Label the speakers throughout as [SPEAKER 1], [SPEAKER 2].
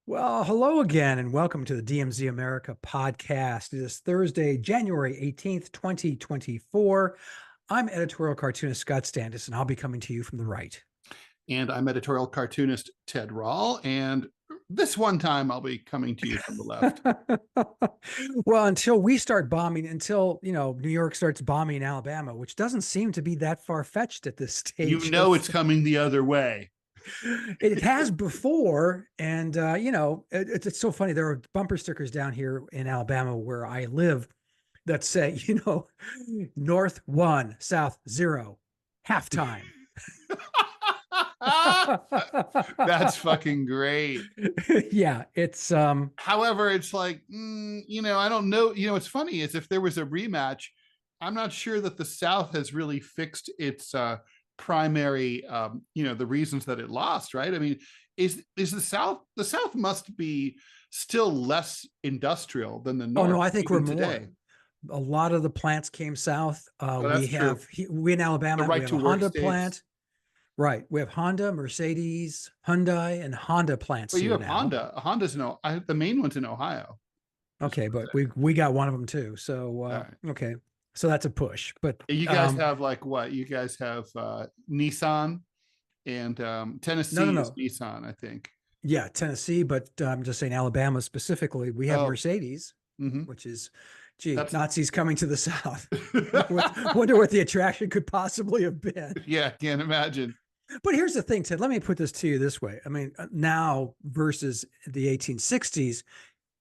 [SPEAKER 1] Well, hello again, and welcome to the DMZ America podcast. It is Thursday, January 18th, 2024. I'm editorial cartoonist Scott Stantis, and I'll be coming to you from the right.
[SPEAKER 2] And I'm editorial cartoonist Ted Rall. And this one time I'll be coming to you from the left.
[SPEAKER 1] Well, until we start bombing, until, New York starts bombing Alabama, which doesn't seem to be that far-fetched at this stage.
[SPEAKER 2] You know it's coming the other way.
[SPEAKER 1] It has before, and it's so funny. There are bumper stickers down here in Alabama where I live that say, North 1, South 0, halftime.
[SPEAKER 2] That's fucking great.
[SPEAKER 1] Yeah, it's
[SPEAKER 2] however, it's like, I don't know. What's funny is if there was a rematch, I'm not sure that the South has really fixed its primary the reasons that it lost, right? I mean, is the South must be still less industrial than the North.
[SPEAKER 1] Oh no, I think we're
[SPEAKER 2] today.
[SPEAKER 1] More. A lot of the plants came south. We in Alabama, we have a Honda plant. Right. We have Honda, Mercedes, Hyundai, and Honda plants.
[SPEAKER 2] Well, you have now. Honda's the main one's in Ohio.
[SPEAKER 1] Okay, but we got one of them too. So right. Okay. So that's a push. But
[SPEAKER 2] you guys have like what? You guys have Nissan and Tennessee is Nissan, I think.
[SPEAKER 1] Yeah, Tennessee, but I'm just saying Alabama specifically. We have Mercedes, which is, Nazis coming to the South. Wonder what the attraction could possibly have been.
[SPEAKER 2] Yeah, can't imagine.
[SPEAKER 1] But here's the thing, Ted. Let me put this to you this way. I mean, now versus the 1860s,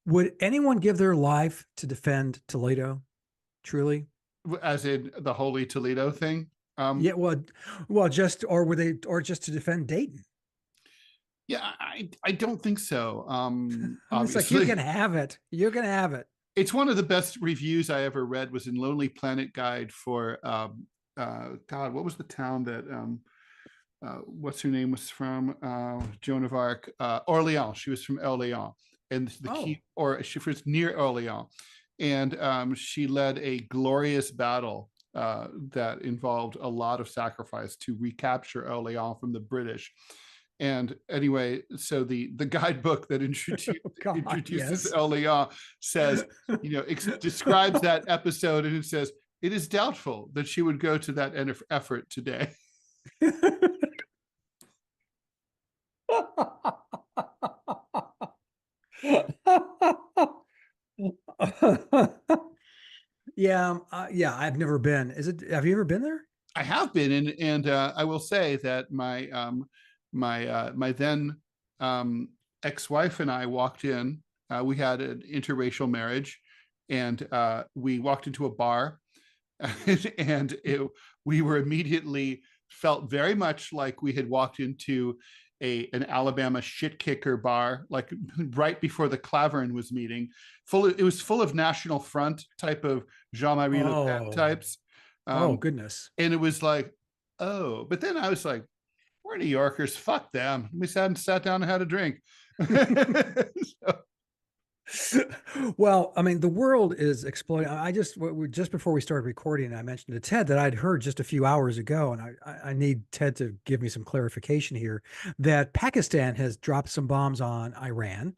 [SPEAKER 1] would anyone give their life to defend Toledo? Truly?
[SPEAKER 2] As in the Holy Toledo thing?
[SPEAKER 1] Yeah, just to defend Dayton.
[SPEAKER 2] Yeah, I don't think so.
[SPEAKER 1] It's like you can have it. You can have it.
[SPEAKER 2] It's one of the best reviews I ever read was in Lonely Planet Guide for God, what was the town that what's her name was from? Joan of Arc, Orleans. She was from Orleans, and she was near Orleans, and she led a glorious battle that involved a lot of sacrifice to recapture Orleans from the British. And anyway, so the guidebook that introduces Orleans says, describes that episode, and it says, it is doubtful that she would go to that effort today.
[SPEAKER 1] Yeah, I've never been. Have you ever been there?
[SPEAKER 2] I have been, and I will say that my then ex-wife and I walked in. We had an interracial marriage, and we walked into a bar, and we were immediately felt very much like we had walked into an Alabama shit kicker bar, like right before the Clavern was meeting. It was full of National Front type of Jean-Marie Le Pen types.
[SPEAKER 1] Goodness.
[SPEAKER 2] And it was like, but then I was like, we're New Yorkers, fuck them. We sat down and had a drink.
[SPEAKER 1] Well, I mean, the world is exploding. Just before we started recording, I mentioned to Ted that I'd heard just a few hours ago, and I need Ted to give me some clarification here, that Pakistan has dropped some bombs on Iran.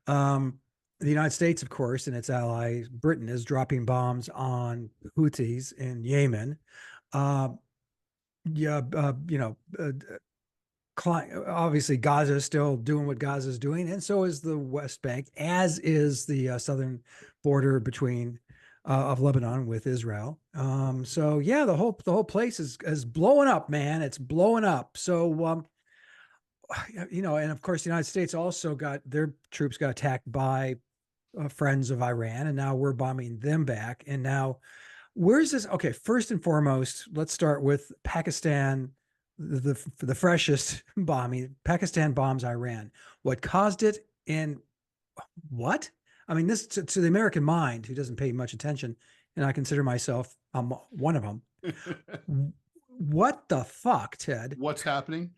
[SPEAKER 1] The United States, of course, and its ally Britain is dropping bombs on Houthis in Yemen. Obviously Gaza is still doing what Gaza is doing, and so is the West Bank, as is the southern border between of Lebanon with Israel. So yeah, the whole place is blowing up, man. It's blowing up. So and of course the United States also got their troops got attacked by friends of Iran, and now we're bombing them back. And now where's this? Okay, first and foremost, let's start with Pakistan. The freshest bombing. Pakistan bombs Iran. What caused it, and what? I mean, this to the American mind, who doesn't pay much attention, and I consider myself one of them. What the fuck, Ted?
[SPEAKER 2] What's happening?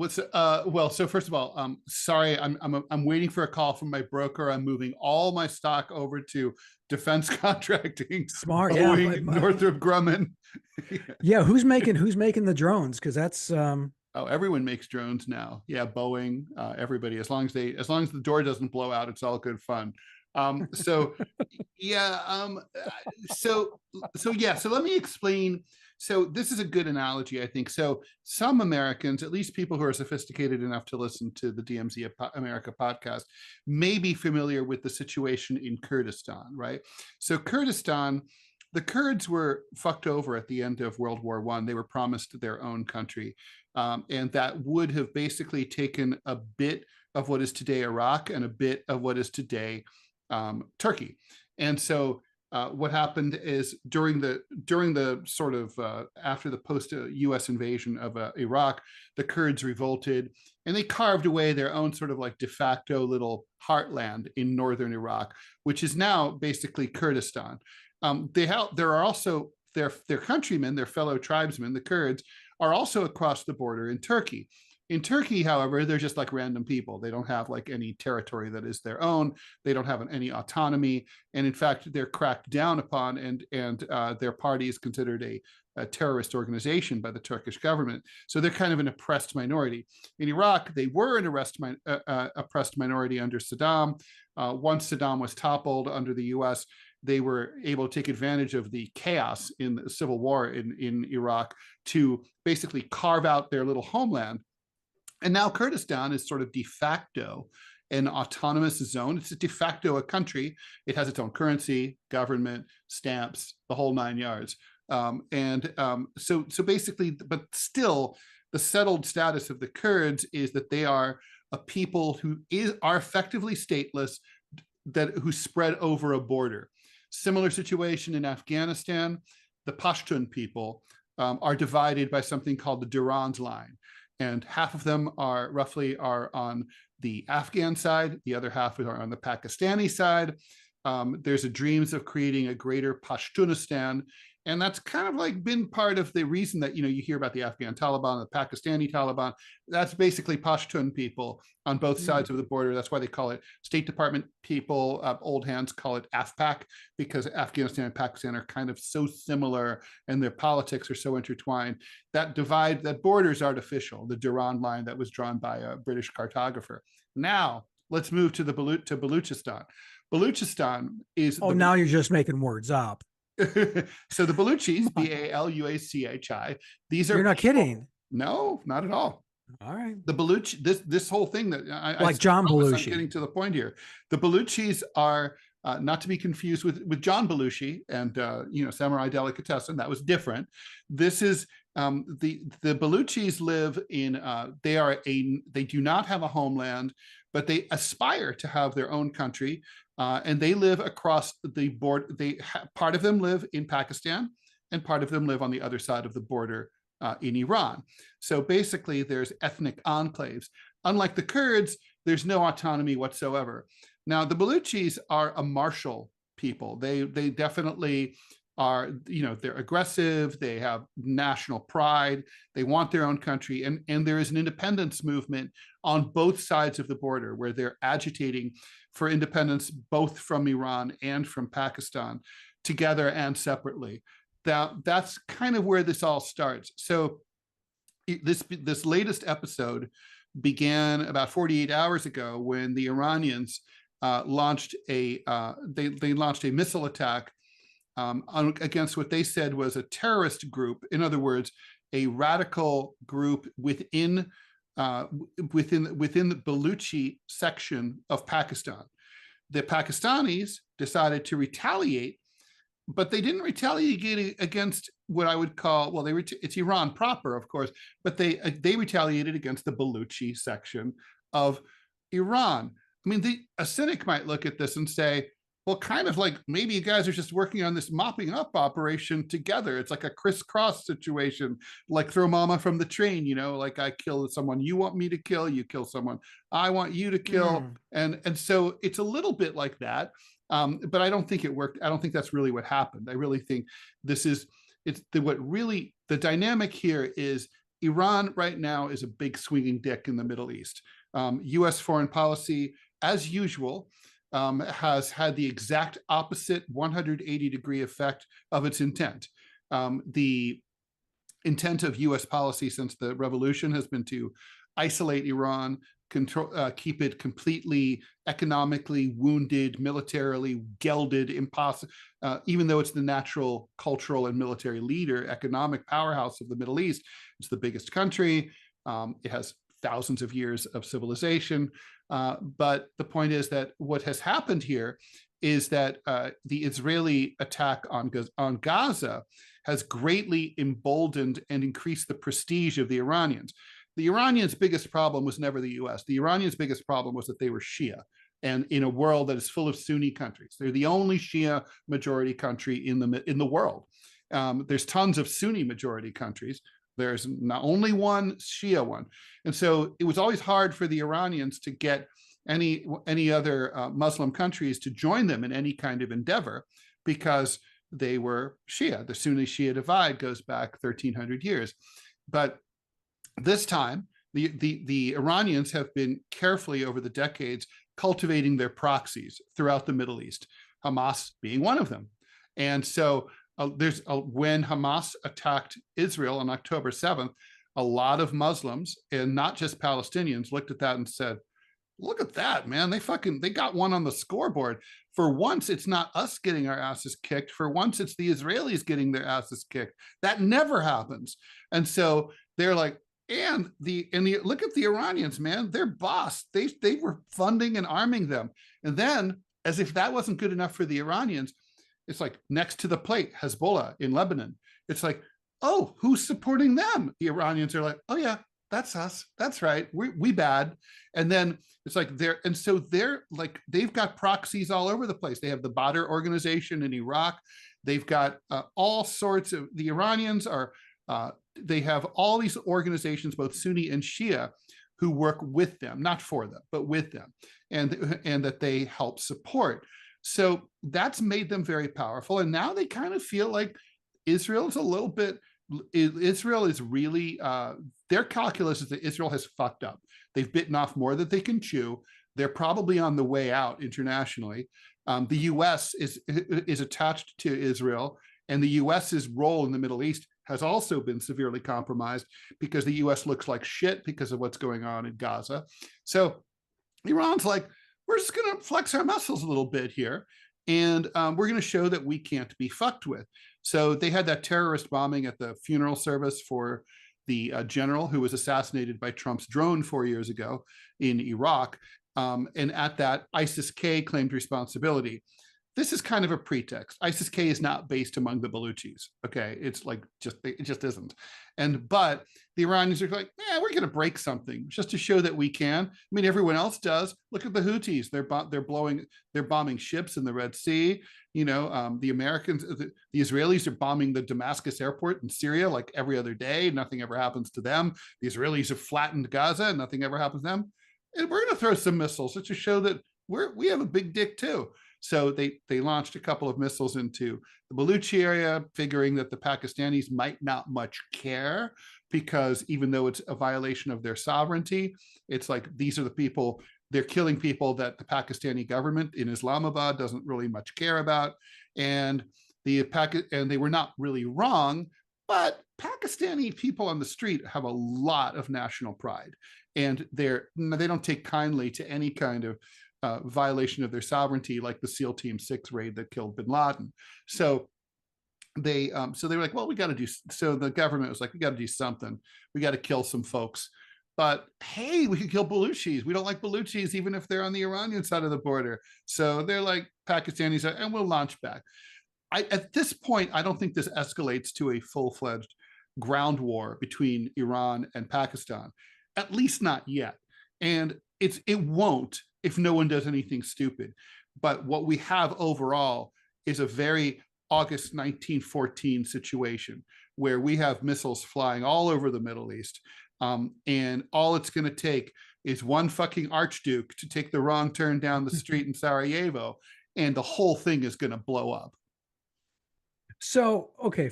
[SPEAKER 2] So first of all, sorry, I'm waiting for a call from my broker. I'm moving all my stock over to defense contracting.
[SPEAKER 1] Smart,
[SPEAKER 2] Boeing, Northrop Grumman.
[SPEAKER 1] Yeah, who's making the drones? Because that's
[SPEAKER 2] Oh, everyone makes drones now. Yeah, Boeing, everybody. As long as the door doesn't blow out, it's all good fun. So yeah, so let me explain. So this is a good analogy, I think. So some Americans, at least people who are sophisticated enough to listen to the DMZ America podcast, may be familiar with the situation in Kurdistan, right? So Kurdistan, the Kurds were fucked over at the end of World War I. They were promised their own country. And that would have basically taken a bit of what is today Iraq and a bit of what is today Turkey. And so what happened is during the sort of after the post-US invasion of Iraq, the Kurds revolted and they carved away their own sort of like de facto little heartland in northern Iraq, which is now basically Kurdistan. There are also their countrymen, their fellow tribesmen, the Kurds, are also across the border in Turkey. In Turkey, however, they're just like random people. They don't have like any territory that is their own. They don't have any autonomy. And in fact, they're cracked down upon, and their party is considered a terrorist organization by the Turkish government. So they're kind of an oppressed minority. In Iraq, they were an oppressed minority under Saddam. Once Saddam was toppled under the US, they were able to take advantage of the chaos in the civil war in Iraq to basically carve out their little homeland. And now Kurdistan is sort of de facto an autonomous zone. It's de facto a country. It has its own currency, government, stamps, the whole 9 yards. So basically, but still, the settled status of the Kurds is that they are a people who are effectively stateless, who spread over a border. Similar situation in Afghanistan. The Pashtun people are divided by something called the Durand Line. And half of them are on the Afghan side, the other half are on the Pakistani side. There's dreams of creating a greater Pashtunistan. And that's kind of like been part of the reason that, you hear about the Afghan Taliban, the Pakistani Taliban. That's basically Pashtun people on both sides of the border. That's why they call it State Department people. Old hands call it AFPAC, because Afghanistan and Pakistan are kind of so similar and their politics are so intertwined. That border is artificial, the Durand Line that was drawn by a British cartographer. Now, let's move to Baluchistan. Baluchistan is...
[SPEAKER 1] now you're just making words up.
[SPEAKER 2] So the Balochis, Baluchi, these are...
[SPEAKER 1] You're not kidding.
[SPEAKER 2] No, not at all.
[SPEAKER 1] All right.
[SPEAKER 2] The Baluch, this whole thing that
[SPEAKER 1] like John Belushi.
[SPEAKER 2] I'm getting to the point here. The Baluchis are not to be confused with John Belushi and Samurai Delicatessen. That was different. This is the Baluchis live in. They do not have a homeland, but they aspire to have their own country. And they live across the border. Part of them live in Pakistan, and part of them live on the other side of the border in Iran. So basically, there's ethnic enclaves. Unlike the Kurds, there's no autonomy whatsoever. Now, the Baluchis are a martial people. They definitely are, they're aggressive. They have national pride. They want their own country. And there is an independence movement on both sides of the border where they're agitating for independence, both from Iran and from Pakistan, together and separately. That's kind of where this all starts. So this latest episode began about 48 hours ago when the Iranians launched a missile attack against what they said was a terrorist group. In other words, a radical group within the Baluchi section of Pakistan. The Pakistanis decided to retaliate, but they didn't retaliate against what I would call, it's Iran proper, of course, but they retaliated against the Baluchi section of Iran. I mean, a cynic might look at this and say, well, kind of like maybe you guys are just working on this mopping up operation together. It's like a crisscross situation, like throw mama from the train, like I kill someone you want me to kill, you kill someone I want you to kill. And so it's a little bit like that. But I don't think it worked. I don't think that's really what happened. I really think the dynamic here is Iran right now is a big swinging dick in the Middle East. US foreign policy, as usual, has had the exact opposite 180-degree effect of its intent. The intent of U.S. policy since the revolution has been to isolate Iran, control, keep it completely economically wounded, militarily gelded, impossible. Even though it's the natural cultural and military leader, economic powerhouse of the Middle East, it's the biggest country. It has thousands of years of civilization. But the point is that what has happened here is that the Israeli attack on Gaza has greatly emboldened and increased the prestige of the Iranians. The Iranians' biggest problem was never the US. The Iranians' biggest problem was that they were Shia. And in a world that is full of Sunni countries, they're the only Shia majority country in the world. There's tons of Sunni majority countries. There's not only one Shia one. And so it was always hard for the Iranians to get any other Muslim countries to join them in any kind of endeavor because they were Shia. The Sunni Shia divide goes back 1,300 years. But this time, the Iranians have been carefully over the decades cultivating their proxies throughout the Middle East, Hamas being one of them. And so when Hamas attacked Israel on October 7th, a lot of Muslims, and not just Palestinians, looked at that and said, look at that, man. They got one on the scoreboard. For once, it's not us getting our asses kicked. For once, it's the Israelis getting their asses kicked. That never happens. And so they're like, and look at the Iranians, man. They're boss. They were funding and arming them. And then, as if that wasn't good enough for the Iranians, it's like next to the plate, Hezbollah in Lebanon. It's like, oh, who's supporting them? The Iranians are like, oh yeah, that's us. That's right. We bad. And then it's like they're like, they've got proxies all over the place. They have the Badr organization in Iraq. They've got all sorts of, the Iranians are, they have all these organizations, both Sunni and Shia, who work with them, not for them, but with them, and that they help support. So that's made them very powerful. And now they kind of feel like Israel is really, their calculus is that Israel has fucked up. They've bitten off more than they can chew. They're probably on the way out internationally. The US is attached to Israel, and the US's role in the Middle East has also been severely compromised because the US looks like shit because of what's going on in Gaza. So Iran's like, we're just going to flex our muscles a little bit here, and we're going to show that we can't be fucked with. So they had that terrorist bombing at the funeral service for the general who was assassinated by Trump's drone 4 years ago in Iraq. And at that, ISIS-K claimed responsibility. This is kind of a pretext. ISIS-K is not based among the Balochis. Okay, it's like it just isn't. But the Iranians are like, yeah, we're going to break something just to show that we can. I mean, everyone else does. Look at the Houthis. They're bombing ships in the Red Sea. You know, the Americans, the Israelis are bombing the Damascus airport in Syria like every other day. Nothing ever happens to them. The Israelis have flattened Gaza and nothing ever happens to them. And we're going to throw some missiles just to show that we have a big dick too. So they launched a couple of missiles into the Baluchi area, figuring that the Pakistanis might not much care, because even though it's a violation of their sovereignty, it's like these are the people, they're killing people that the Pakistani government in Islamabad doesn't really much care about. And they were not really wrong, but Pakistani people on the street have a lot of national pride, and they don't take kindly to any kind of violation of their sovereignty, like the SEAL Team 6 raid that killed bin Laden. So they were like, well, we got to do. So the government was like, we got to do something. We got to kill some folks. But hey, we could kill Baluchis. We don't like Baluchis, even if they're on the Iranian side of the border. So they're like, Pakistanis, and we'll launch back. At this point, I don't think this escalates to a full-fledged ground war between Iran and Pakistan, at least not yet. And it won't if no one does anything stupid. But what we have overall is a very August 1914 situation where we have missiles flying all over the Middle East. And all it's going to take is one fucking archduke to take the wrong turn down the street in Sarajevo, and the whole thing is going to blow up.
[SPEAKER 1] So, okay,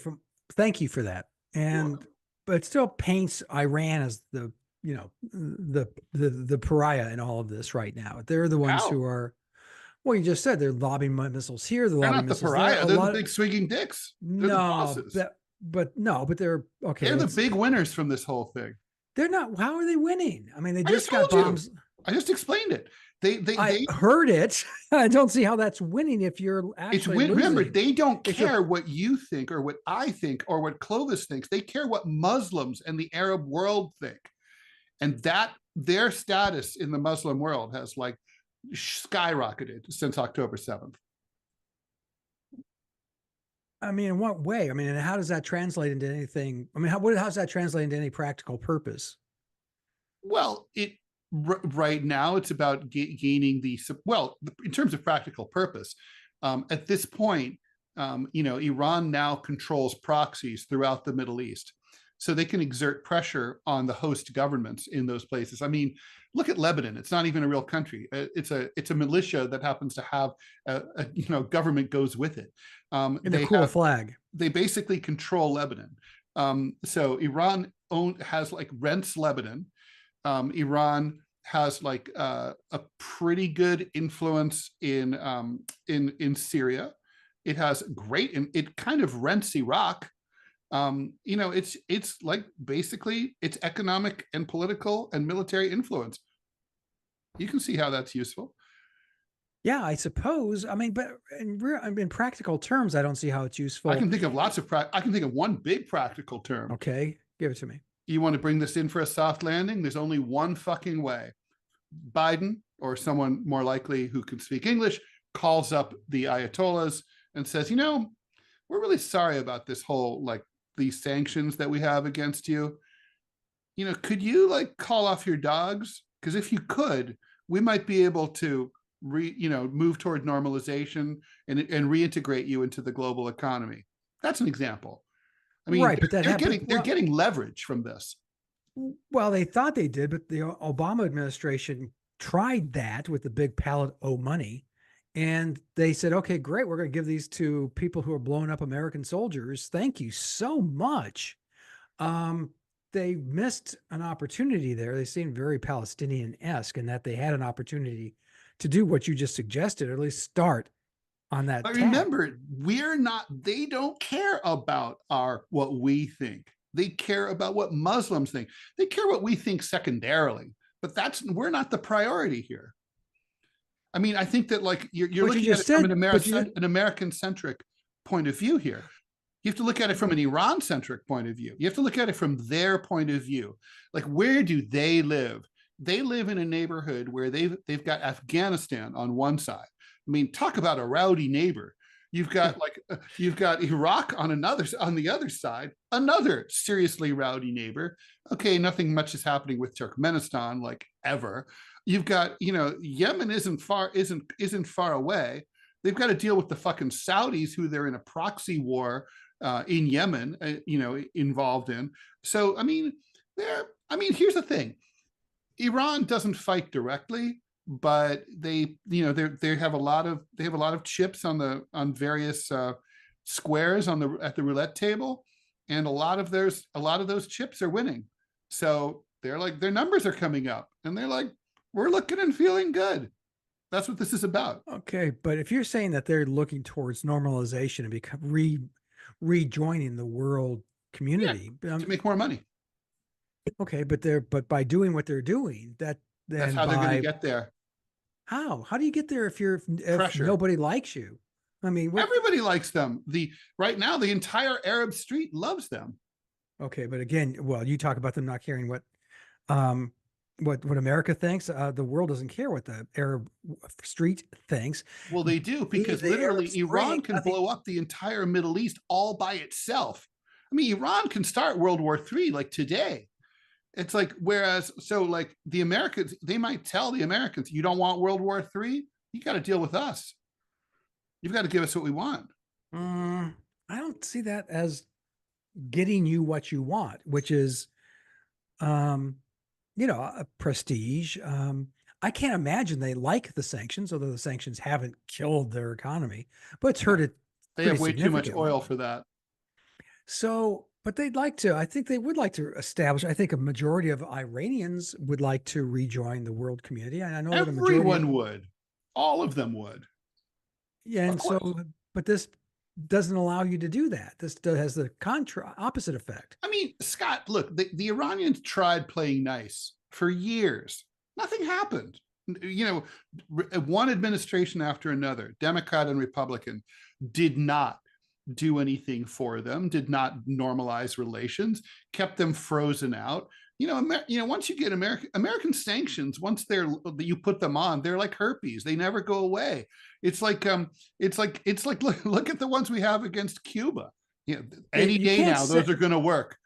[SPEAKER 1] thank you for that. But it still paints Iran as the pariah in all of this right now. They're the ones who are, well, you just said they're lobbing missiles here. They're
[SPEAKER 2] not the pariah. They're the big swinging dicks. They're the bosses.
[SPEAKER 1] but no, but they're okay.
[SPEAKER 2] They're the big winners from this whole thing.
[SPEAKER 1] They're not. How are they winning? I mean, they
[SPEAKER 2] I just
[SPEAKER 1] just got
[SPEAKER 2] told you.
[SPEAKER 1] bombs.
[SPEAKER 2] I just explained it.
[SPEAKER 1] I heard it. I don't see how that's winning if you're actually losing.
[SPEAKER 2] Remember, they don't care what you think or what I think or what Clovis thinks. They care what Muslims and the Arab world think. And that their status in the Muslim world has like skyrocketed since October 7th.
[SPEAKER 1] I mean, in what way? I mean, and how does that translate into anything? I mean, how does that translate into any practical purpose?
[SPEAKER 2] Well, right now it's about gaining in terms of practical purpose. At this point, Iran now controls proxies throughout the Middle East, so they can exert pressure on the host governments in those places. I mean, look at Lebanon. It's not even a real country. It's a militia that happens to have a government goes with it.
[SPEAKER 1] And the cool flag.
[SPEAKER 2] They basically control Lebanon. So Iran has like rents Lebanon. Iran has like a pretty good influence in Syria. It has great, and it kind of rents Iraq. It's like basically it's economic and political and military influence. You can see how that's useful.
[SPEAKER 1] Yeah, I suppose. I mean, but in practical terms, I don't see how it's useful.
[SPEAKER 2] I can think of I can think of one big practical term.
[SPEAKER 1] Okay, give it to me.
[SPEAKER 2] You want to bring this in for a soft landing? There's only one fucking way. Biden, or someone more likely who can speak English, calls up the Ayatollahs and says, we're really sorry about this whole, like, these sanctions that we have against you. Could you like call off your dogs? Because if you could, we might be able to move toward normalization and reintegrate you into the global economy. That's an example. I mean, right, but they're getting leverage from this.
[SPEAKER 1] Well, they thought they did, but the Obama administration tried that with the big pallet of money. And they said, okay, great. We're going to give these to people who are blowing up American soldiers. Thank you so much. They missed an opportunity there. They seemed very Palestinian-esque in that they had an opportunity to do what you just suggested, or at least start on that.
[SPEAKER 2] But remember, they don't care about what we think. They care about what Muslims think. They care what we think secondarily, but we're not the priority here. I mean, I think that like you're looking at it from an American-centric point of view here. You have to look at it from an Iran-centric point of view. You have to look at it from their point of view. Like, where do they live? They live in a neighborhood where they've got Afghanistan on one side. I mean, talk about a rowdy neighbor. You've got Iraq on the other side, another seriously rowdy neighbor. Okay, nothing much is happening with Turkmenistan, like, ever. You've got, Yemen isn't far away. They've got to deal with the fucking Saudis, who they're in a proxy war in Yemen, involved in. So, I mean, here's the thing. Iran doesn't fight directly, but they have a lot of chips on various squares at the roulette table, and a lot of those chips are winning. So they're like, their numbers are coming up, and they're like, we're looking and feeling good. That's what this is about.
[SPEAKER 1] Okay, but if you're saying that they're looking towards normalization and rejoining the world community,
[SPEAKER 2] to make more money.
[SPEAKER 1] Okay, but by doing what they're doing, that's how
[SPEAKER 2] they're going to get there.
[SPEAKER 1] How do you get there if nobody likes you? I mean,
[SPEAKER 2] everybody likes them. Right now, the entire Arab street loves them.
[SPEAKER 1] Okay, but again, well, you talk about them not caring what America thinks. The world doesn't care what the Arab street thinks.
[SPEAKER 2] Well, they do, because literally Iran can blow up the entire Middle East all by itself. I mean, Iran can start World War III like today. It's like, like the Americans, they might tell the Americans, you don't want World War III? You got to deal with us. You've got to give us what we want.
[SPEAKER 1] I don't see that as getting you what you want, which is, a prestige. I can't imagine they like the sanctions, although the sanctions haven't killed their economy, but it's hurt it.
[SPEAKER 2] They have way too much oil for that.
[SPEAKER 1] So, but I think they would like to establish, I think a majority of Iranians would like to rejoin the world community. And I know
[SPEAKER 2] everyone would. All of them would.
[SPEAKER 1] Yeah. And so, but doesn't allow you to do that. This has the opposite effect.
[SPEAKER 2] I mean, Scott, look, the Iranians tried playing nice for years. Nothing happened. You know, one administration after another, Democrat and Republican, did not do anything for them, did not normalize relations, kept them frozen out. Once you get American sanctions, once you put them on, they're like herpes. They never go away. It's like look at the ones we have against Cuba. Any day now, those are going to work.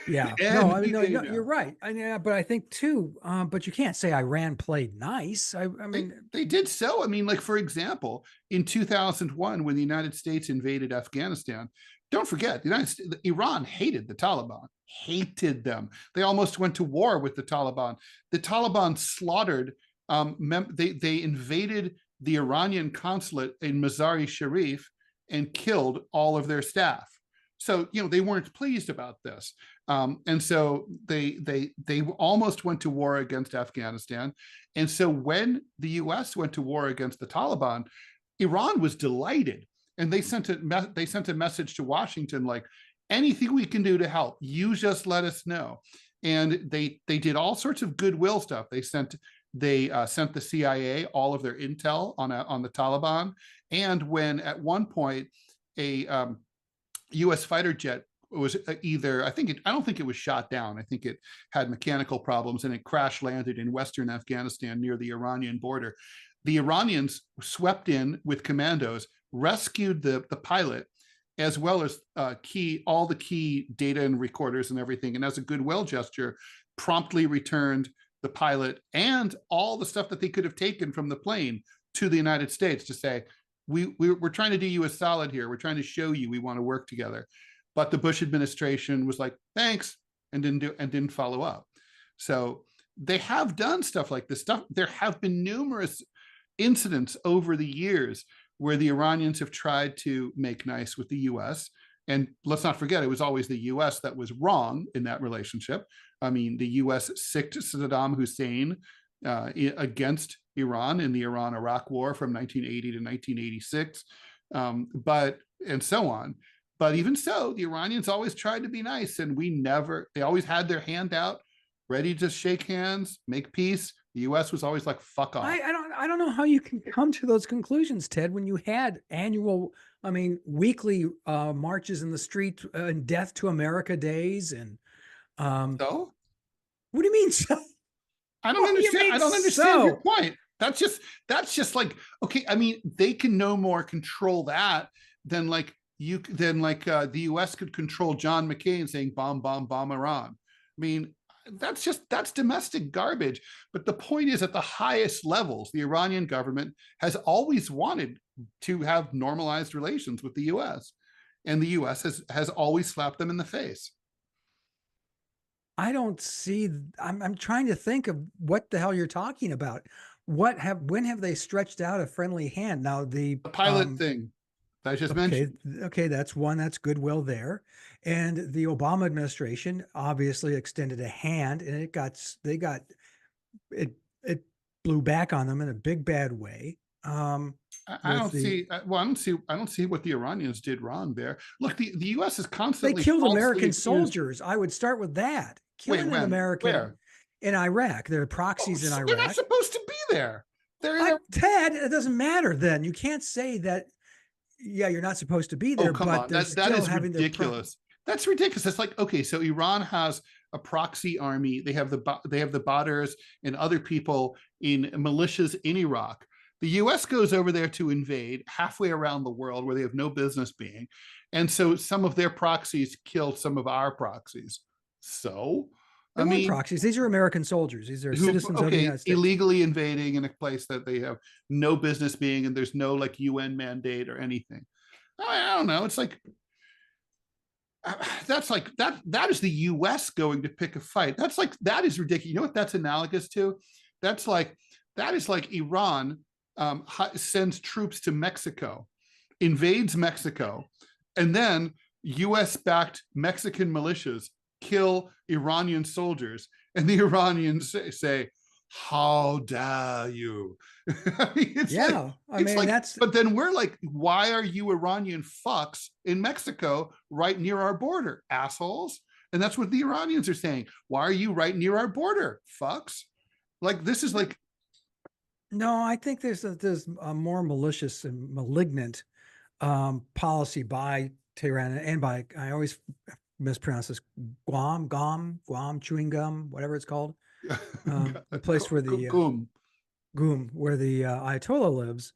[SPEAKER 1] Yeah, no, I mean, no, you're right. But I think too, but you can't say Iran played nice. I mean,
[SPEAKER 2] they did so. I mean, like, for example, in 2001, when the United States invaded Afghanistan, don't forget, Iran hated the Taliban, hated them. They almost went to war with the Taliban. The Taliban slaughtered, they invaded the Iranian consulate in Mazar-e Sharif and killed all of their staff. So, they weren't pleased about this. And so they almost went to war against Afghanistan. And so when the US went to war against the Taliban, Iran was delighted. And they sent a message to Washington, like, anything we can do to help, you just let us know. And they did all sorts of goodwill stuff. They sent the CIA all of their intel on the Taliban. And when at one point a U.S. fighter jet was I don't think it was shot down. I think it had mechanical problems and it crash landed in Western Afghanistan near the Iranian border. The Iranians swept in with commandos, rescued the pilot, as well as all the key data and recorders and everything. And as a goodwill gesture, promptly returned the pilot and all the stuff that they could have taken from the plane to the United States to say, we're trying to do you a solid here. We're trying to show you we want to work together. But the Bush administration was like, thanks, and didn't follow up. So they have done stuff like this stuff. There have been numerous incidents over the years where the Iranians have tried to make nice with the US. And let's not forget, it was always the US that was wrong in that relationship. I mean, the US sicked Saddam Hussein against Iran in the Iran-Iraq War from 1980 to 1986, and so on. But even so, the Iranians always tried to be nice, and they always had their hand out, ready to shake hands, make peace. The U.S. was always like, fuck off.
[SPEAKER 1] I don't know how you can come to those conclusions, Ted, when you had weekly marches in the street and Death to America days. And
[SPEAKER 2] so?
[SPEAKER 1] What do you mean so?
[SPEAKER 2] I don't understand. I don't understand your point. That's just like, okay, I mean, they can no more control that than the US could control John McCain saying bomb, bomb, bomb Iran. I mean, that's domestic garbage. But the point is, at the highest levels, the Iranian government has always wanted to have normalized relations with the US, and the US has always slapped them in the face.
[SPEAKER 1] I don't see. I'm trying to think of what the hell you're talking about. When have they stretched out a friendly hand? Now the
[SPEAKER 2] pilot thing that I just mentioned.
[SPEAKER 1] Okay, that's one. That's goodwill there. And the Obama administration obviously extended a hand, and it blew back on them in a big bad way.
[SPEAKER 2] I don't see what the Iranians did wrong there. Look, the U.S. is constantly
[SPEAKER 1] they killed American soldiers. I would start with that. Killing an American
[SPEAKER 2] where?
[SPEAKER 1] In Iraq. There are proxies in Iraq.
[SPEAKER 2] They're not supposed to be there.
[SPEAKER 1] Ted, it doesn't matter then. You can't say that, yeah, you're not supposed to be there.
[SPEAKER 2] Oh, come on. That is ridiculous. That's ridiculous. It's like, okay, so Iran has a proxy army. They have the Badrs and other people in militias in Iraq. The U.S. goes over there to invade halfway around the world where they have no business being. And so some of their proxies killed some of our proxies. So,
[SPEAKER 1] I mean, proxies. These are American soldiers. These are citizens of the United States.
[SPEAKER 2] Illegally invading in a place that they have no business being, and there's no like UN mandate or anything. I don't know. It's like, that is the US going to pick a fight. That is ridiculous. You know what that's analogous to? That is like Iran sends troops to Mexico, invades Mexico, and then US-backed Mexican militias kill Iranian soldiers, and the Iranians say, how dare you? I mean,
[SPEAKER 1] Yeah, I mean that's
[SPEAKER 2] but then we're like, why are you Iranian fucks in Mexico right near our border, assholes? And that's what the Iranians are saying. Why are you right near our border, fucks? Like, this is like,
[SPEAKER 1] no. I think there's a more malicious and malignant policy by Tehran and by, I always mispronounce this, Guam chewing gum, whatever it's called. The place where the Gum, where the Ayatollah lives.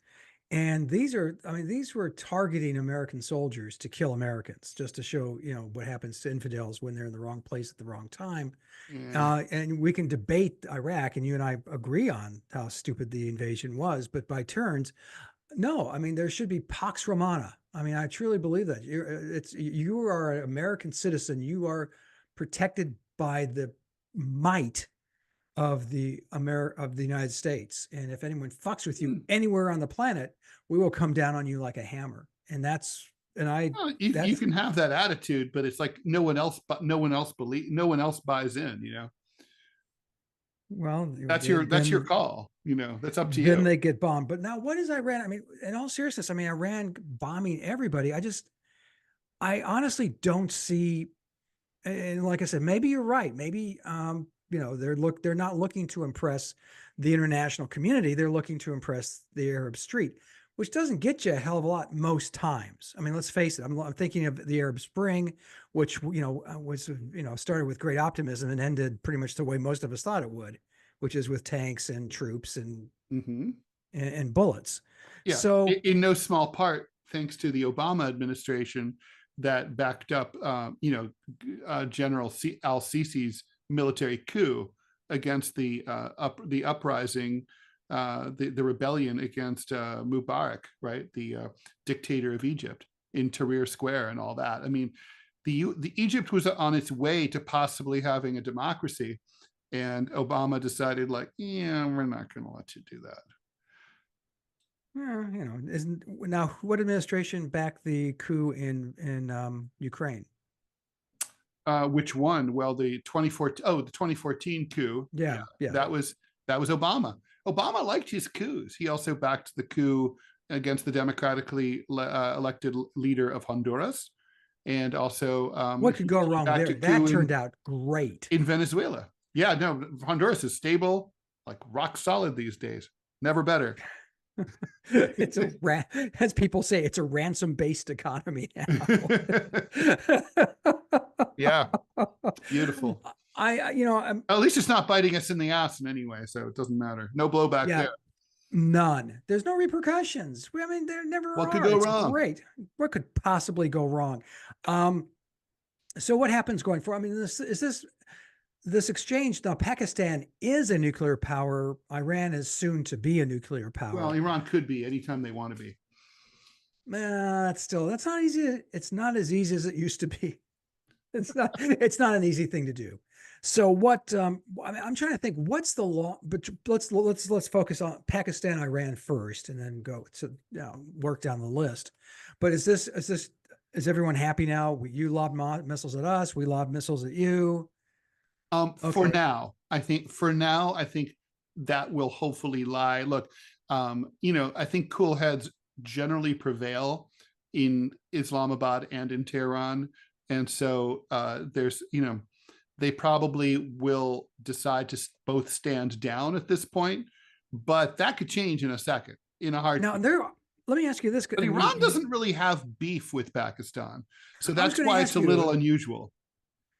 [SPEAKER 1] And these are, I mean, these were targeting American soldiers to kill Americans, just to show, what happens to infidels when they're in the wrong place at the wrong time. And we can debate Iraq, and you and I agree on how stupid the invasion was, but by turns, no, I mean, there should be Pax Romana. I mean, I truly believe that you are an American citizen. You are protected by the might of the United States. And if anyone fucks with you anywhere on the planet, we will come down on you like a hammer. And
[SPEAKER 2] you can have that attitude, but it's like no one else buys in.
[SPEAKER 1] Well,
[SPEAKER 2] that's your call. That's up to you.
[SPEAKER 1] Then they get bombed. But now, what is Iran? I mean, in all seriousness, I mean, Iran bombing everybody. I honestly don't see. And like I said, maybe you're right. Maybe they're not looking to impress the international community. They're looking to impress the Arab street, which doesn't get you a hell of a lot most times. I mean, let's face it. I'm thinking of the Arab Spring, which was started with great optimism and ended pretty much the way most of us thought it would, which is with tanks and troops and and bullets.
[SPEAKER 2] Yeah. So in no small part thanks to the Obama administration that backed up General al-Sisi's military coup against the uprising, the rebellion against Mubarak, right, the dictator of Egypt, in Tahrir Square and all that. I mean, the Egypt was on its way to possibly having a democracy, and Obama decided, like, yeah, we're not going to let you do that.
[SPEAKER 1] Now, what administration backed the coup in Ukraine?
[SPEAKER 2] Which one? Well, the 2014 coup.
[SPEAKER 1] Yeah.
[SPEAKER 2] That was Obama. Obama liked his coups. He also backed the coup against the democratically elected leader of Honduras, and also
[SPEAKER 1] what could go wrong there? That turned out great
[SPEAKER 2] in Venezuela. Yeah, no, Honduras is stable, like rock solid these days. Never better.
[SPEAKER 1] It's as people say, it's a ransom-based economy now.
[SPEAKER 2] Yeah, beautiful.
[SPEAKER 1] At
[SPEAKER 2] least it's not biting us in the ass in any way, so it doesn't matter. No blowback there.
[SPEAKER 1] None. There's no repercussions. I mean, there never
[SPEAKER 2] what
[SPEAKER 1] are.
[SPEAKER 2] Could go wrong?
[SPEAKER 1] Great. What could possibly go wrong? So what happens going forward? I mean, this exchange now, Pakistan is a nuclear power. Iran is soon to be a nuclear power.
[SPEAKER 2] Well, Iran could be anytime they want to be.
[SPEAKER 1] That's not easy. It's not as easy as it used to be. It's not an easy thing to do. So what, I'm trying to think, what's the law, but let's focus on Pakistan, Iran first, and then go to work down the list. But is everyone happy now? You lob missiles at us. We lob missiles at you.
[SPEAKER 2] Okay. For now, I think that will hopefully lie. Look, I think cool heads generally prevail in Islamabad and in Tehran. And so there's, they probably will decide to both stand down at this point, but that could change in a second, in a heartbeat. Now,
[SPEAKER 1] let me ask you this.
[SPEAKER 2] But Iran doesn't really have beef with Pakistan. So that's why it's a little unusual.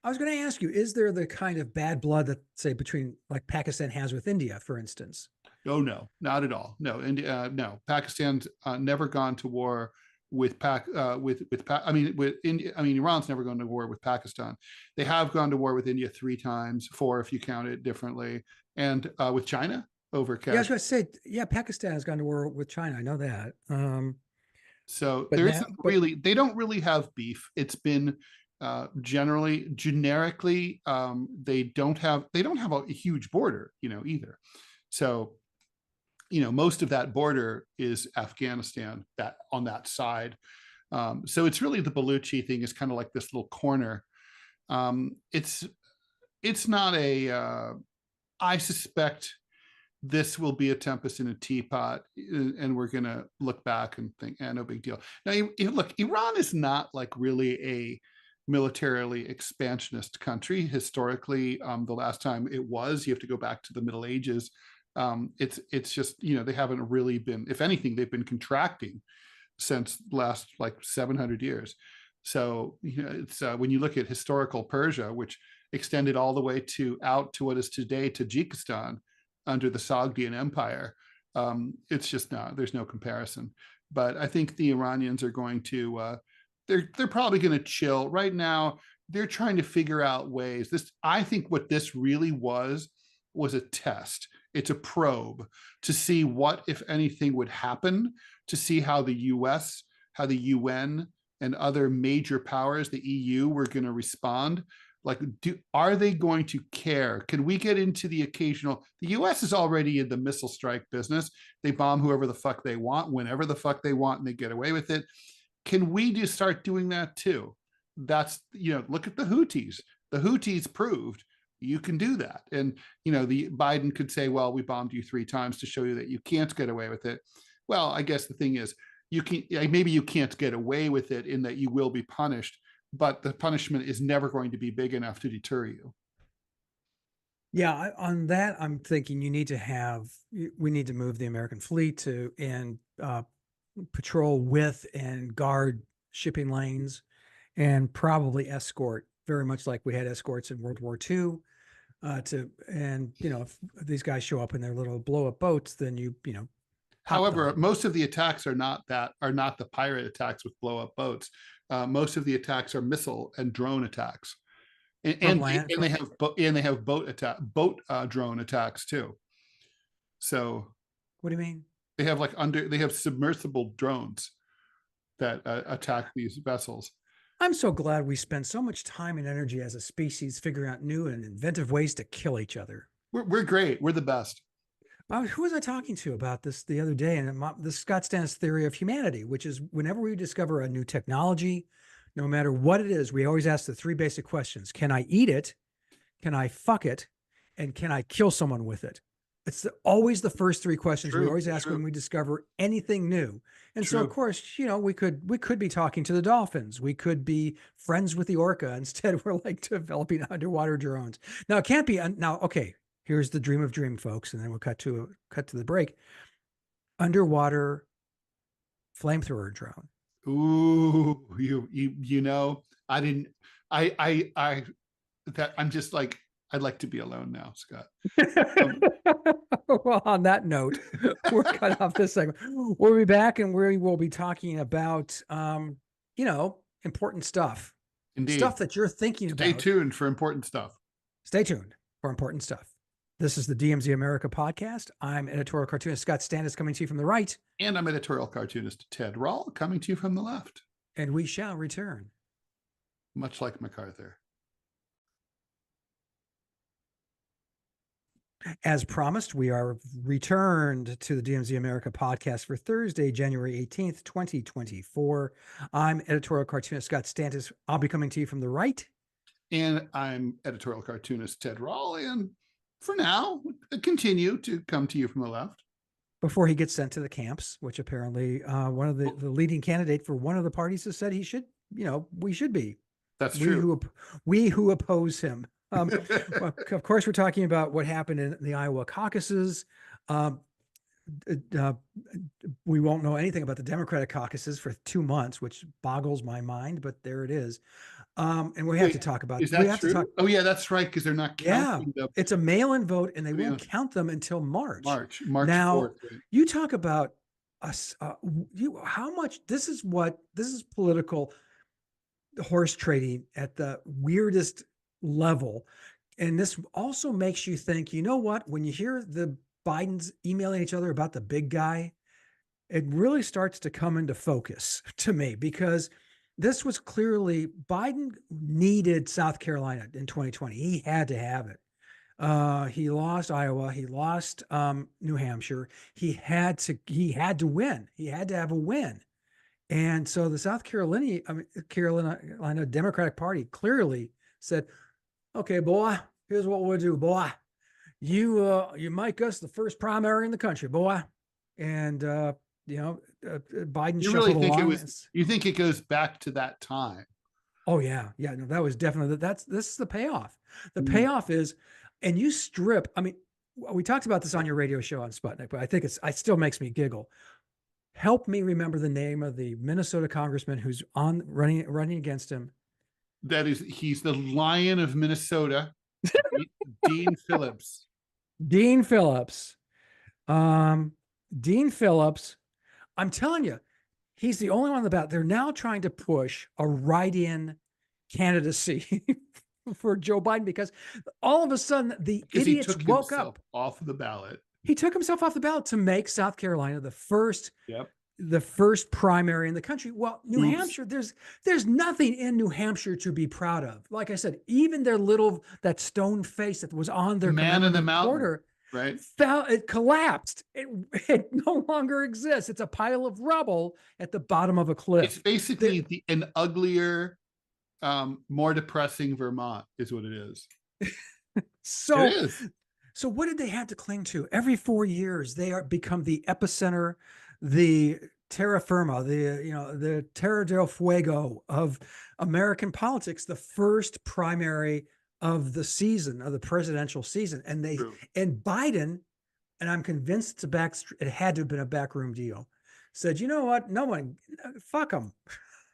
[SPEAKER 1] I was going to ask you, is there the kind of bad blood that, say, between like Pakistan has with India, for instance?
[SPEAKER 2] Oh, no, not at all. No, India, no. Pakistan's never gone to war with India. I mean, Iran's never gone to war with Pakistan. They have gone to war with India 3 times, 4 if you count it differently, and with China over Kashmir.
[SPEAKER 1] Yeah, I was going to say, yeah, Pakistan has gone to war with China. I know that.
[SPEAKER 2] So there isn't really. They don't really have beef. It's been generically, they don't have a huge border, either. So, most of that border is Afghanistan, that on that side. So it's really the Balochi thing is kind of like this little corner. It's not I suspect this will be a tempest in a teapot, and we're going to look back and think, no big deal. Now, look, Iran is not like really a militarily expansionist country. Historically, the last time it was, you have to go back to the Middle Ages. It's just, they haven't really been, if anything, they've been contracting since last like 700 years. So, it's when you look at historical Persia, which extended all the way out to what is today Tajikistan under the Sogdian Empire, it's just there's no comparison. But I think the Iranians are going to, they're probably going to chill right now. They're trying to figure out ways. I think what this really was a test. It's a probe to see what, if anything, would happen, to see how the US, how the UN, and other major powers, the EU, were going to respond. Like, are they going to care? Can we get into the occasional? The US is already in the missile strike business. They bomb whoever the fuck they want, whenever the fuck they want, and they get away with it. Can we just start doing that too? That's, look at the Houthis. The Houthis proved you can do that. And, the Biden could say, well, we bombed you 3 times to show you that you can't get away with it. Well, I guess the thing is, maybe you can't get away with it in that you will be punished, but the punishment is never going to be big enough to deter you.
[SPEAKER 1] Yeah, on that, I'm thinking we need to move the American fleet and patrol with and guard shipping lanes, and probably escort, very much like we had escorts in World War II. If these guys show up in their little blow up boats, then
[SPEAKER 2] However, most of the attacks are not the pirate attacks with blow up boats. Most of the attacks are missile and drone attacks, and they have boat drone attacks too. So,
[SPEAKER 1] what do you mean?
[SPEAKER 2] They have submersible drones that attack these vessels.
[SPEAKER 1] I'm so glad we spend so much time and energy as a species figuring out new and inventive ways to kill each other.
[SPEAKER 2] We're great. We're the best.
[SPEAKER 1] Who was I talking to about this the other day? And the Scott Stantis theory of humanity, which is whenever we discover a new technology, no matter what it is, we always ask the 3 basic questions. Can I eat it? Can I fuck it? And can I kill someone with it? It's always the first 3 questions we always ask when we discover anything new. And so, of course, we could be talking to the dolphins. We could be friends with the orca. Instead, we're like developing underwater drones. Now, it can't be. Now, okay, here's the dream of dream, folks, and then we'll cut to the break. Underwater flamethrower drone.
[SPEAKER 2] Ooh, I'm just like, I'd like to be alone now, Scott.
[SPEAKER 1] Well, on that note, we're cut off this segment. We'll be back, and we will be talking about, important stuff.
[SPEAKER 2] Indeed.
[SPEAKER 1] Stuff that you're thinking about.
[SPEAKER 2] Stay tuned for important stuff.
[SPEAKER 1] Stay tuned for important stuff. This is the DMZ America podcast. I'm editorial cartoonist Scott Stantis, coming to you from the right.
[SPEAKER 2] And I'm editorial cartoonist Ted Rall, coming to you from the left.
[SPEAKER 1] And we shall return.
[SPEAKER 2] Much like MacArthur.
[SPEAKER 1] As promised, we are returned to the DMZ America podcast for Thursday, January 18th, 2024. I'm editorial cartoonist Scott Stantis. I'll be coming to you from the right.
[SPEAKER 2] And I'm editorial cartoonist Ted Rall. And for now, continue to come to you from the left.
[SPEAKER 1] Before he gets sent to the camps, which apparently one of the leading candidate for one of the parties has said he should, we should be.
[SPEAKER 2] That's true.
[SPEAKER 1] We who oppose him. Well, of course, we're talking about what happened in the Iowa caucuses. We won't know anything about the Democratic caucuses for 2 months, which boggles my mind, but there it is. And we have to talk about.
[SPEAKER 2] Is that true? Oh yeah, that's right, because they're not counting.
[SPEAKER 1] Yeah, it's a mail-in vote, and they won't count them until March.
[SPEAKER 2] March
[SPEAKER 1] now,
[SPEAKER 2] 4th. Right?
[SPEAKER 1] You talk about us. How much this is political horse trading at the weirdest level. And this also makes you think, you know what, when you hear the Bidens emailing each other about the big guy, it really starts to come into focus to me, because this was clearly Biden needed South Carolina in 2020. He had to have it. He lost Iowa. He lost New Hampshire. He had to win. He had to have a win. And so the South Carolina Democratic Party clearly said, okay, boy, here's what we'll do, boy. you might us the first primary in the country, boy. And Biden
[SPEAKER 2] You really
[SPEAKER 1] shuffled
[SPEAKER 2] think it
[SPEAKER 1] along.
[SPEAKER 2] was, you think it goes back to that time?
[SPEAKER 1] Oh yeah, yeah. No, that was definitely this is the payoff. The
[SPEAKER 2] Mm.
[SPEAKER 1] payoff is, and you strip. I mean, we talked about this on your radio show on Sputnik, but I think it still makes me giggle. Help me remember the name of the Minnesota congressman who's on running against him.
[SPEAKER 2] He's the Lion of Minnesota, Dean Phillips.
[SPEAKER 1] Dean Phillips. Dean Phillips. I'm telling you, he's the only one on the ballot. They're now trying to push a write-in candidacy for Joe Biden because all of a sudden the idiots woke up
[SPEAKER 2] off the ballot.
[SPEAKER 1] He took himself off the ballot to make South Carolina the first
[SPEAKER 2] Yep.
[SPEAKER 1] the first primary in the country. Well, New Hampshire, there's nothing in New Hampshire to be proud of. Like I said, even that stone face that was on their
[SPEAKER 2] man in the mountain
[SPEAKER 1] border,
[SPEAKER 2] right?
[SPEAKER 1] It collapsed. It no longer exists. It's a pile of rubble at the bottom of a cliff.
[SPEAKER 2] It's basically an uglier, more depressing Vermont is what it is.
[SPEAKER 1] So
[SPEAKER 2] it is.
[SPEAKER 1] So what did they have to cling to? Every 4 years, they become the epicenter, the terra firma, the terra del fuego of American politics, the first primary of the season, of the presidential season. And and Biden, and I'm convinced it had to have been a backroom deal, said, you know what? No one, fuck them.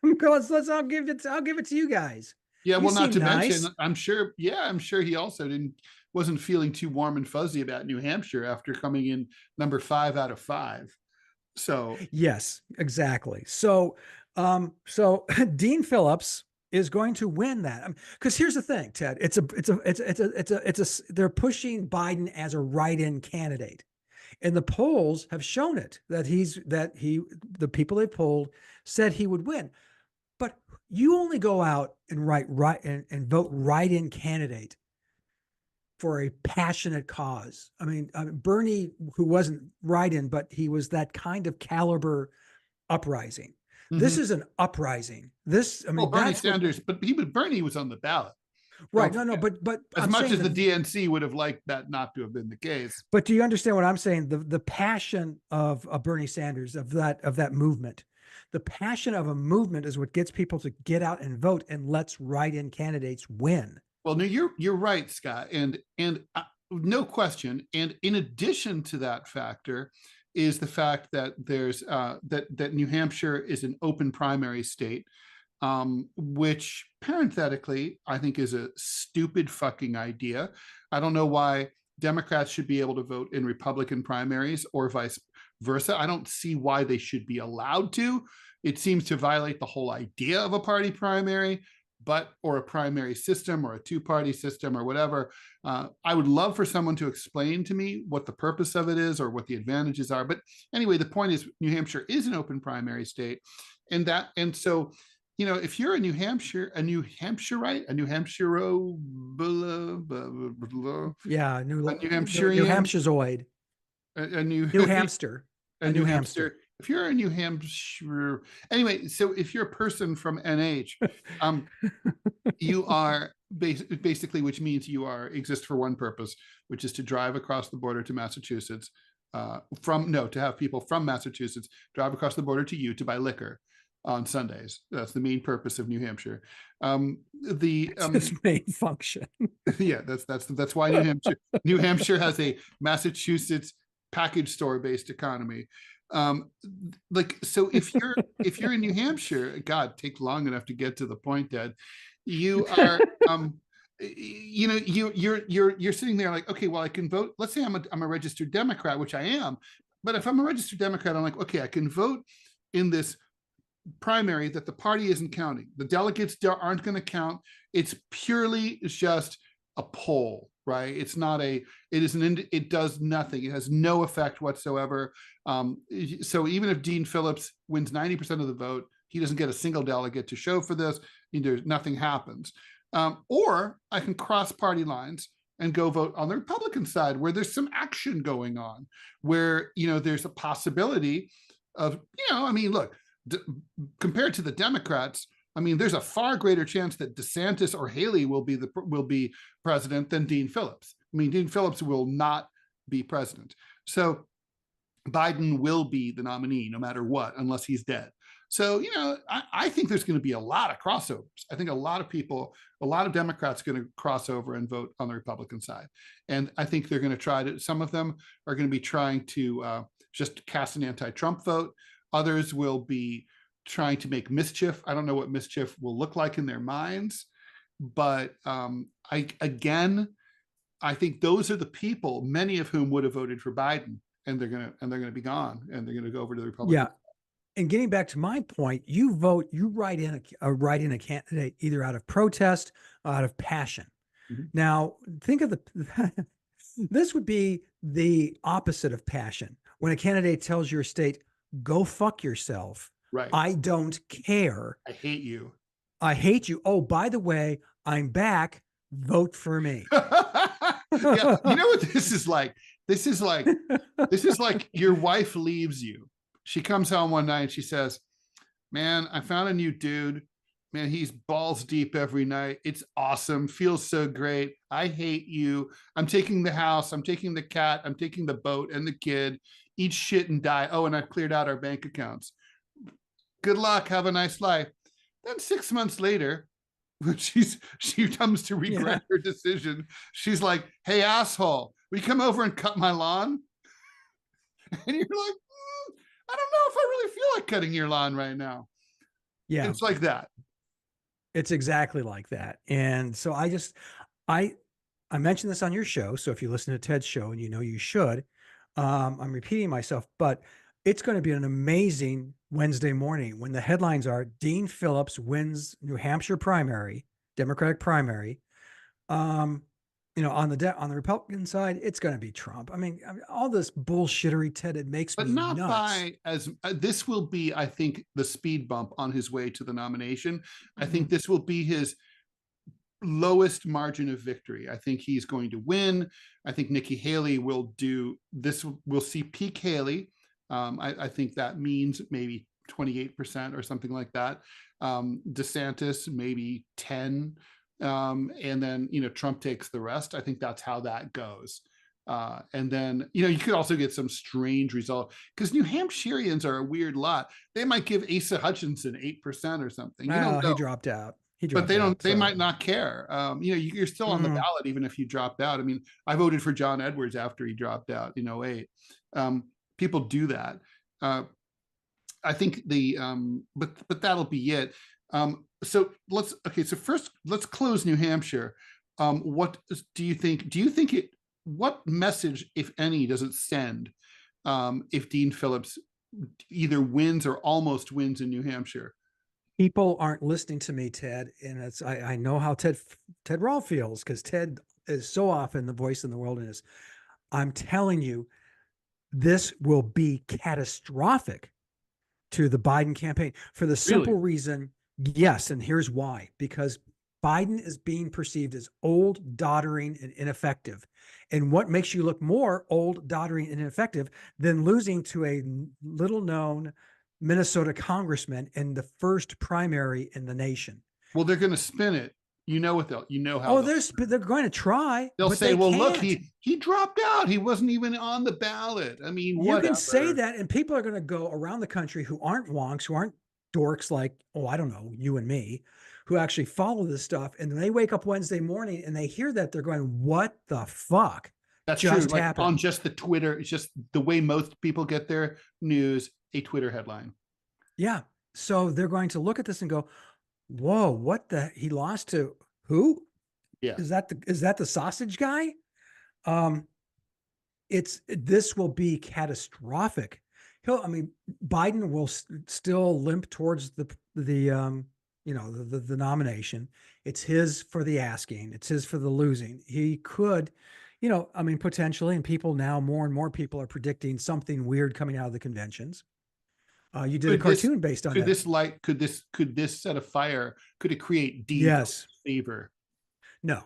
[SPEAKER 1] I'll give it to you guys.
[SPEAKER 2] Yeah, well, not to mention, I'm sure he also wasn't feeling too warm and fuzzy about New Hampshire after coming in number 5 out of 5. So
[SPEAKER 1] yes, exactly. So Dean Phillips is going to win that. Because here's the thing, Ted. They're pushing Biden as a write-in candidate, and the polls have shown it that the people they polled said he would win. But you only go out and vote write-in candidate for a passionate cause. I mean, Bernie, who wasn't write-in, but he was that kind of caliber uprising. Mm-hmm. This is an uprising.
[SPEAKER 2] Bernie Sanders, but Bernie was on the ballot.
[SPEAKER 1] Right. No, but
[SPEAKER 2] as much as the DNC would have liked that not to have been the case.
[SPEAKER 1] But do you understand what I'm saying? The passion of Bernie Sanders, of that movement. The passion of a movement is what gets people to get out and vote and lets write-in candidates win.
[SPEAKER 2] Well, no, you're right, Scott, and no question. And in addition to that factor, is the fact that there's that New Hampshire is an open primary state, which parenthetically I think is a stupid fucking idea. I don't know why Democrats should be able to vote in Republican primaries or vice versa. I don't see why they should be allowed to. It seems to violate the whole idea of a party primary, or a primary system or a two-party system or whatever. I would love for someone to explain to me what the purpose of it is or what the advantages are. But anyway, the point is New Hampshire is an open primary state. And so, if you're a New Hampshireite, a New Hampshirean,
[SPEAKER 1] New Hampshirezoid,
[SPEAKER 2] a New
[SPEAKER 1] Hamster.
[SPEAKER 2] A New Hamster. If you're a New Hampshire, anyway, so if you're a person from NH, you are basically, which means you exist for one purpose, which is to drive across the border to Massachusetts, to have people from Massachusetts drive across the border to you to buy liquor on Sundays. That's the main purpose of New Hampshire. Its main function. Yeah, that's why New Hampshire has a Massachusetts package store based economy. So if you're in New Hampshire, God, take long enough to get to the point, Dad. You are, you're sitting there like, okay, well, I can vote. Let's say I'm a registered Democrat, which I am. But if I'm a registered Democrat, I'm like, okay, I can vote in this primary that the party isn't counting. The delegates aren't going to count. It's purely just a poll, right? It does nothing. It has no effect whatsoever. So even if Dean Phillips wins 90% of the vote, he doesn't get a single delegate to show for this. Nothing happens. Or I can cross party lines and go vote on the Republican side where there's some action going on, where, there's a possibility of, look, compared to the Democrats, there's a far greater chance that DeSantis or Haley will be president than Dean Phillips. I mean, Dean Phillips will not be president. So Biden will be the nominee no matter what, unless he's dead. So, I think there's going to be a lot of crossovers. I think a lot of people, a lot of Democrats are going to cross over and vote on the Republican side. And I think they're going to try to, some of them are going to be trying to just cast an anti-Trump vote. Others will be trying to make mischief. I don't know what mischief will look like in their minds, but I think those are the people, many of whom would have voted for Biden, and they're gonna be gone, and they're gonna go over to the Republican.
[SPEAKER 1] Yeah. And getting back to my point, you write in a candidate either out of protest or out of passion.
[SPEAKER 2] Mhm.
[SPEAKER 1] Now, think of this would be the opposite of passion. When a candidate tells your state, go fuck yourself.
[SPEAKER 2] Right.
[SPEAKER 1] I don't care.
[SPEAKER 2] I hate you.
[SPEAKER 1] I hate you. Oh, by the way, I'm back. Vote for me.
[SPEAKER 2] Yeah, you know what this is like? This is like your wife leaves you. She comes home one night and she says, man, I found a new dude. Man, he's balls deep every night. It's awesome. Feels so great. I hate you. I'm taking the house. I'm taking the cat. I'm taking the boat and the kid. Eat shit and die. Oh, and I've cleared out our bank accounts. Good luck. Have a nice life. Then 6 months later, when she comes to regret her decision, she's like, hey, asshole, will you come over and cut my lawn? And you're like, I don't know if I really feel like cutting your lawn right now.
[SPEAKER 1] Yeah.
[SPEAKER 2] It's like that.
[SPEAKER 1] It's exactly like that. And so I mentioned this on your show. So if you listen to Ted's show, and you should, I'm repeating myself, but it's going to be an amazing Wednesday morning when the headlines are Dean Phillips wins New Hampshire primary, Democratic primary. On the Republican side, it's going to be Trump. I mean, all this bullshittery, Ted, it makes
[SPEAKER 2] but
[SPEAKER 1] me
[SPEAKER 2] not
[SPEAKER 1] nuts.
[SPEAKER 2] by as this will be, I think, the speed bump on his way to the nomination. I think this will be his lowest margin of victory. I think he's going to win. I think Nikki Haley will do this. We'll see peak Haley. I think that means maybe 28% or something like that. DeSantis, maybe 10. And then, Trump takes the rest. I think that's how that goes. And then, you could also get some strange result because New Hampshireans are a weird lot. They might give Asa Hutchinson 8% or something.
[SPEAKER 1] He dropped out.
[SPEAKER 2] But they might not care. You're still on the ballot even if you dropped out. I mean, I voted for John Edwards after he dropped out in 2008. People do that. I think but that'll be it. So first let's close New Hampshire. What do you think? What message, if any, does it send if Dean Phillips either wins or almost wins in New Hampshire?
[SPEAKER 1] People aren't listening to me, Ted, and I know how Ted Rall feels because Ted is so often the voice in the wilderness. I'm telling you, this will be catastrophic to the Biden campaign for the simple reason. Yes. And here's why, because Biden is being perceived as old, doddering, and ineffective. And what makes you look more old, doddering, and ineffective than losing to a little known Minnesota congressman in the first primary in the nation?
[SPEAKER 2] Well, they're going to spin it. How.
[SPEAKER 1] Oh, they're going to try.
[SPEAKER 2] They'll say,
[SPEAKER 1] well,
[SPEAKER 2] look, he dropped out. He wasn't even on the ballot. I mean,
[SPEAKER 1] you can say that, and people are going to go around the country who aren't wonks, who aren't dorks like, I don't know, you and me, who actually follow this stuff. And they wake up Wednesday morning and they hear that, they're going, what the fuck?
[SPEAKER 2] That's just true. Like on just the Twitter, it's just the way most people get their news, a Twitter headline.
[SPEAKER 1] Yeah. So they're going to look at this and go, whoa, he lost to who?
[SPEAKER 2] Yeah.
[SPEAKER 1] Is that the sausage guy? This will be catastrophic. Biden will still limp towards the nomination. It's his for the asking. It's his for the losing. He could, potentially, and more and more people are predicting something weird coming out of the conventions. You did a cartoon based on that.
[SPEAKER 2] Could this set a fire? Could it create fever?
[SPEAKER 1] No.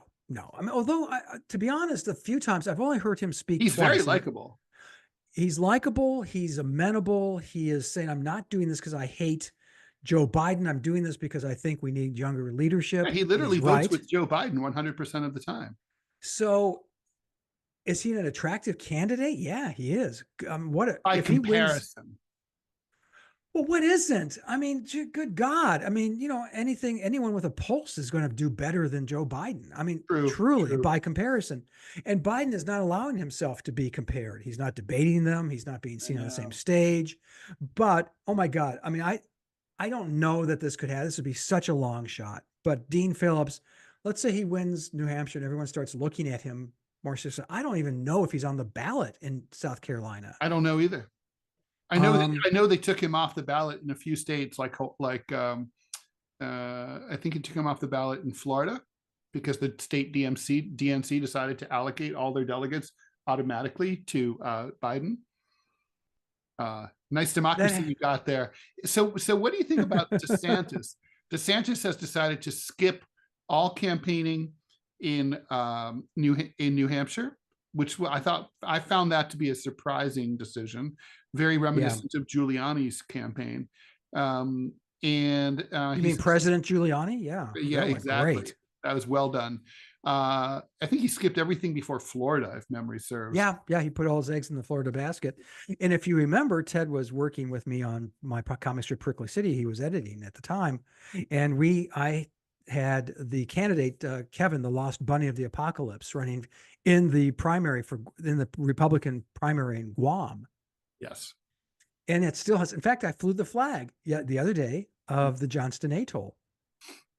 [SPEAKER 1] I mean, although to be honest, a few times I've only heard him speak.
[SPEAKER 2] He's very likable.
[SPEAKER 1] He's likable. He's amenable. He is saying, I'm not doing this because I hate Joe Biden. I'm doing this because I think we need younger leadership.
[SPEAKER 2] Yeah, he literally votes with Joe Biden 100% of the time.
[SPEAKER 1] So Is he an attractive candidate? Yeah, he is.
[SPEAKER 2] By
[SPEAKER 1] If he wins?
[SPEAKER 2] comparison.
[SPEAKER 1] Well, what isn't? I mean, good God. I mean, anyone with a pulse is going to do better than Joe Biden. I mean,
[SPEAKER 2] True,
[SPEAKER 1] truly,
[SPEAKER 2] true.
[SPEAKER 1] by comparison. And Biden is not allowing himself to be compared. He's not debating them. He's not being seen on the same stage. But, oh my God. I mean, I don't know that this would be such a long shot. But Dean Phillips, let's say he wins New Hampshire and everyone starts looking at him more seriously. I don't even know if he's on the ballot in South Carolina.
[SPEAKER 2] I don't know either. I know they took him off the ballot in a few states, I think it took him off the ballot in Florida because the state DNC decided to allocate all their delegates automatically to Biden. Nice democracy you got there. So what do you think about DeSantis? DeSantis has decided to skip all campaigning in New Hampshire, which I found that to be a surprising decision, very reminiscent of Giuliani's campaign. You
[SPEAKER 1] mean President Giuliani? Yeah.
[SPEAKER 2] Yeah, exactly. Great. That was well done. I think he skipped everything before Florida, if memory serves.
[SPEAKER 1] Yeah. He put all his eggs in the Florida basket. And if you remember, Ted was working with me on my comic strip Prickly City. He was editing at the time. And I had the candidate, Kevin, the Lost Bunny of the Apocalypse, running in the Republican primary in Guam.
[SPEAKER 2] Yes.
[SPEAKER 1] And it still has, in fact, I flew the flag the other day of the Johnston Atoll.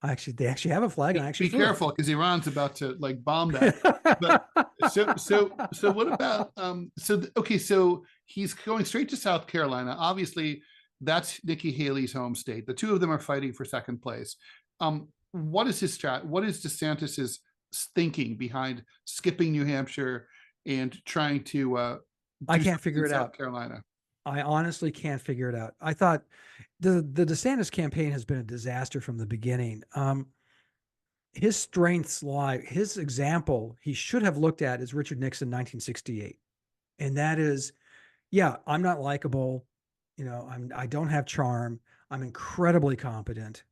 [SPEAKER 1] They actually have a flag. And I actually
[SPEAKER 2] be careful because Iran's about to bomb that. But so what about so he's going straight to South Carolina. Obviously, that's Nikki Haley's home state. The two of them are fighting for second place. What is his what is DeSantis's thinking behind skipping New Hampshire and trying to
[SPEAKER 1] I can't figure it out.
[SPEAKER 2] South Carolina.
[SPEAKER 1] I honestly can't figure it out. I thought the DeSantis campaign has been a disaster from the beginning. His strengths lie, his example he should have looked at is Richard Nixon, 1968. And that is, I'm not likable. I don't have charm. I'm incredibly competent.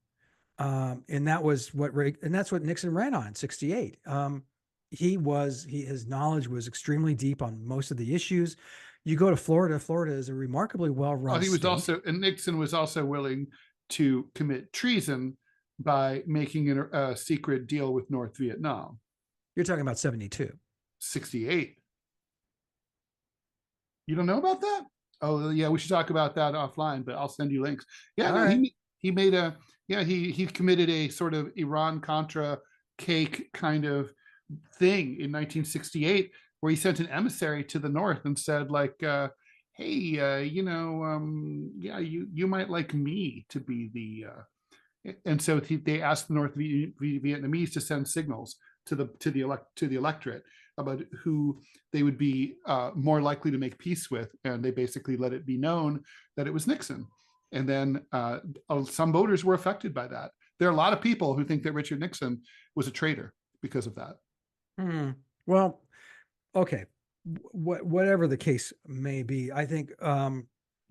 [SPEAKER 1] And that's what Nixon ran on in 68. His knowledge was extremely deep on most of the issues. You go to Florida. Florida is a remarkably well-run state.
[SPEAKER 2] Nixon was also willing to commit treason by making a secret deal with North Vietnam.
[SPEAKER 1] You're talking about 72.
[SPEAKER 2] 68. You don't know about that? Oh yeah, we should talk about that offline, but I'll send you links. Yeah, right. he made he committed a sort of Iran-Contra cake kind of thing in 1968 where he sent an emissary to the North and said hey, you might like me to be the, and so they asked the North Vietnamese to send signals to the electorate about who they would be more likely to make peace with, and they basically let it be known that it was Nixon. And then some voters were affected by that. There are a lot of people who think that Richard Nixon was a traitor because of that.
[SPEAKER 1] Well, okay, whatever the case may be, I think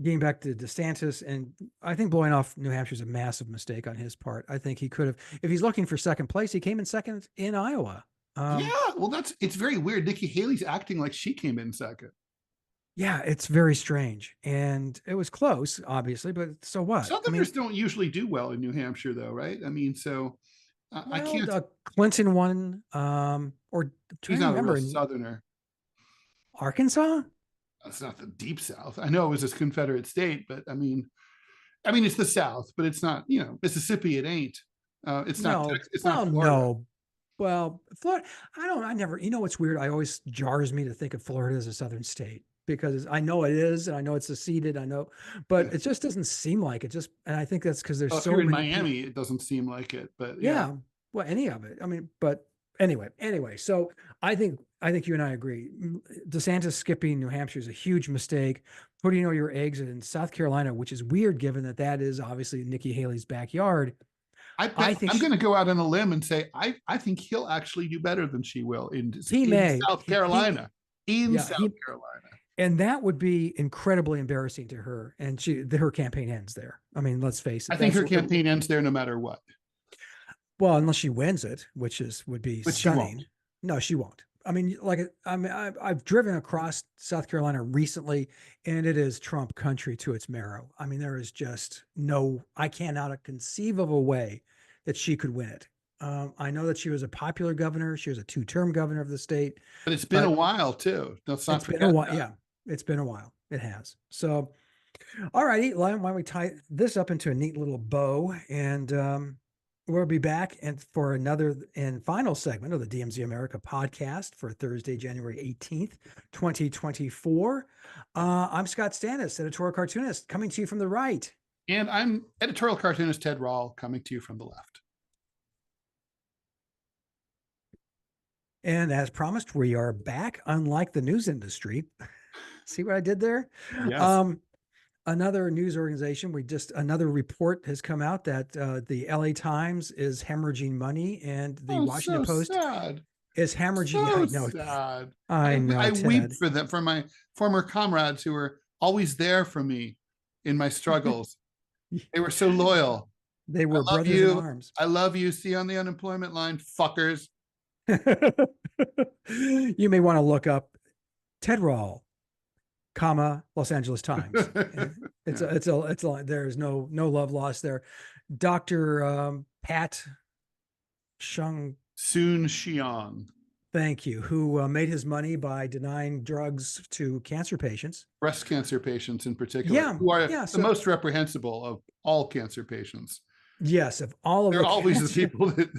[SPEAKER 1] getting back to DeSantis, and I think blowing off New Hampshire is a massive mistake on his part. I think he could have, if he's looking for second place, he came in second in Iowa.
[SPEAKER 2] It's very weird. Nikki Haley's acting like she came in second.
[SPEAKER 1] Yeah, it's very strange. And it was close, obviously, but so what?
[SPEAKER 2] Southerners don't usually do well in New Hampshire, though, right? I mean, so I can't.
[SPEAKER 1] Clinton won, or
[SPEAKER 2] he's not a real Southerner.
[SPEAKER 1] Arkansas?
[SPEAKER 2] That's not the deep South. I know it was a Confederate state, but I mean, it's the South, but it's not. Mississippi. It ain't. It's not. It's not Florida.
[SPEAKER 1] No. Well, Florida. I never. What's weird? I always jars me to think of Florida as a Southern state, because I know it is, and I know it's seceded. I know, but it just doesn't seem like it. And I think that's because there's so many.
[SPEAKER 2] In Miami, it doesn't seem like it, but
[SPEAKER 1] well, any of it. I mean, but anyway. So I think you and I agree. DeSantis skipping New Hampshire is a huge mistake. Putting all your eggs in South Carolina, which is weird given that is obviously Nikki Haley's backyard.
[SPEAKER 2] I think I'm going to go out on a limb and say I think he'll actually do better than she will in South Carolina. South Carolina.
[SPEAKER 1] And that would be incredibly embarrassing to her. And her campaign ends there. I mean, let's face it.
[SPEAKER 2] I think her campaign ends there no matter what.
[SPEAKER 1] Well, unless she wins it, which would be stunning.
[SPEAKER 2] She won't.
[SPEAKER 1] No, she won't. I mean, like, I mean, I've driven across South Carolina recently, and it is Trump country to its marrow. I mean, there is just no, I cannot conceive of a way that she could win it. I know that she was a popular governor. She was a two-term governor of the state,
[SPEAKER 2] But it's been a
[SPEAKER 1] but
[SPEAKER 2] while too. Let's not
[SPEAKER 1] it's been a
[SPEAKER 2] forget
[SPEAKER 1] while.
[SPEAKER 2] that.
[SPEAKER 1] Yeah, it's been a while. It has. So, all righty, why don't we tie this up into a neat little bow, and we'll be back and for another and final segment of the DMZ America podcast for Thursday, January 18th, 2024. I'm Scott Stantis, editorial cartoonist, coming to you from the right.
[SPEAKER 2] And I'm editorial cartoonist Ted Rall, coming to you from the left.
[SPEAKER 1] And as promised, we are back, unlike the news industry. See what I did there?
[SPEAKER 2] Yes.
[SPEAKER 1] Another news organization, another report has come out that the LA Times is hemorrhaging money, and the Washington
[SPEAKER 2] So
[SPEAKER 1] Post
[SPEAKER 2] sad.
[SPEAKER 1] is hemorrhaging.
[SPEAKER 2] So
[SPEAKER 1] I know,
[SPEAKER 2] sad.
[SPEAKER 1] I know,
[SPEAKER 2] I weep
[SPEAKER 1] Ted.
[SPEAKER 2] for them, for my former comrades who were always there for me in my struggles. They were so loyal.
[SPEAKER 1] They were
[SPEAKER 2] I love
[SPEAKER 1] brothers in
[SPEAKER 2] you.
[SPEAKER 1] arms.
[SPEAKER 2] I love you. See you on the unemployment line, fuckers.
[SPEAKER 1] You may want to look up Ted Rall, comma, Los Angeles Times. There's no love lost there. Dr. Pat Shung,
[SPEAKER 2] Soon Xiong.
[SPEAKER 1] thank you, who made his money by denying drugs to cancer patients.
[SPEAKER 2] Breast cancer patients in particular,
[SPEAKER 1] Yeah,
[SPEAKER 2] who are
[SPEAKER 1] yeah.
[SPEAKER 2] the most reprehensible of all cancer patients.
[SPEAKER 1] Yes, of all of
[SPEAKER 2] They're
[SPEAKER 1] the
[SPEAKER 2] always
[SPEAKER 1] cancer,
[SPEAKER 2] the people that,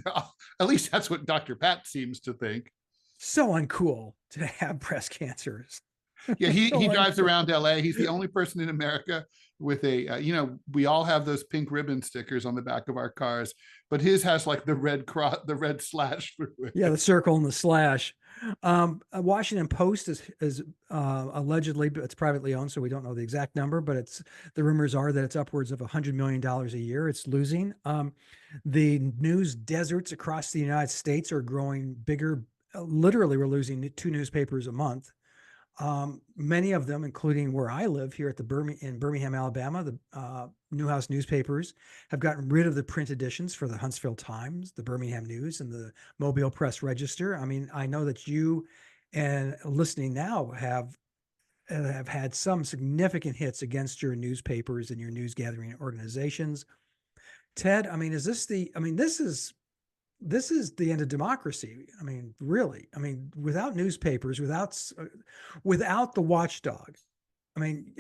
[SPEAKER 2] at least that's what Dr. Pat seems to think.
[SPEAKER 1] so uncool to have breast cancers.
[SPEAKER 2] Yeah, he
[SPEAKER 1] So
[SPEAKER 2] drives
[SPEAKER 1] uncool.
[SPEAKER 2] around LA. He's the only person in America with a, we all have those pink ribbon stickers on the back of our cars, but his has like the red cross, the red slash through it.
[SPEAKER 1] Yeah, the circle and the slash. A Washington Post is allegedly, but it's privately owned, so we don't know the exact number, but the rumors are that it's upwards of $100 million a year. It's losing. The news deserts across the United States are growing bigger. Literally, we're losing 2 newspapers a month. Many of them, including where I live here at in Birmingham, Alabama, the Newhouse newspapers have gotten rid of the print editions for the Huntsville Times, the Birmingham News, and the Mobile Press Register. I mean, I know that you and listening now have had some significant hits against your newspapers and your news gathering organizations. Ted, I mean, this is the end of democracy. I mean, really. I mean, without newspapers, without the watchdog. I mean,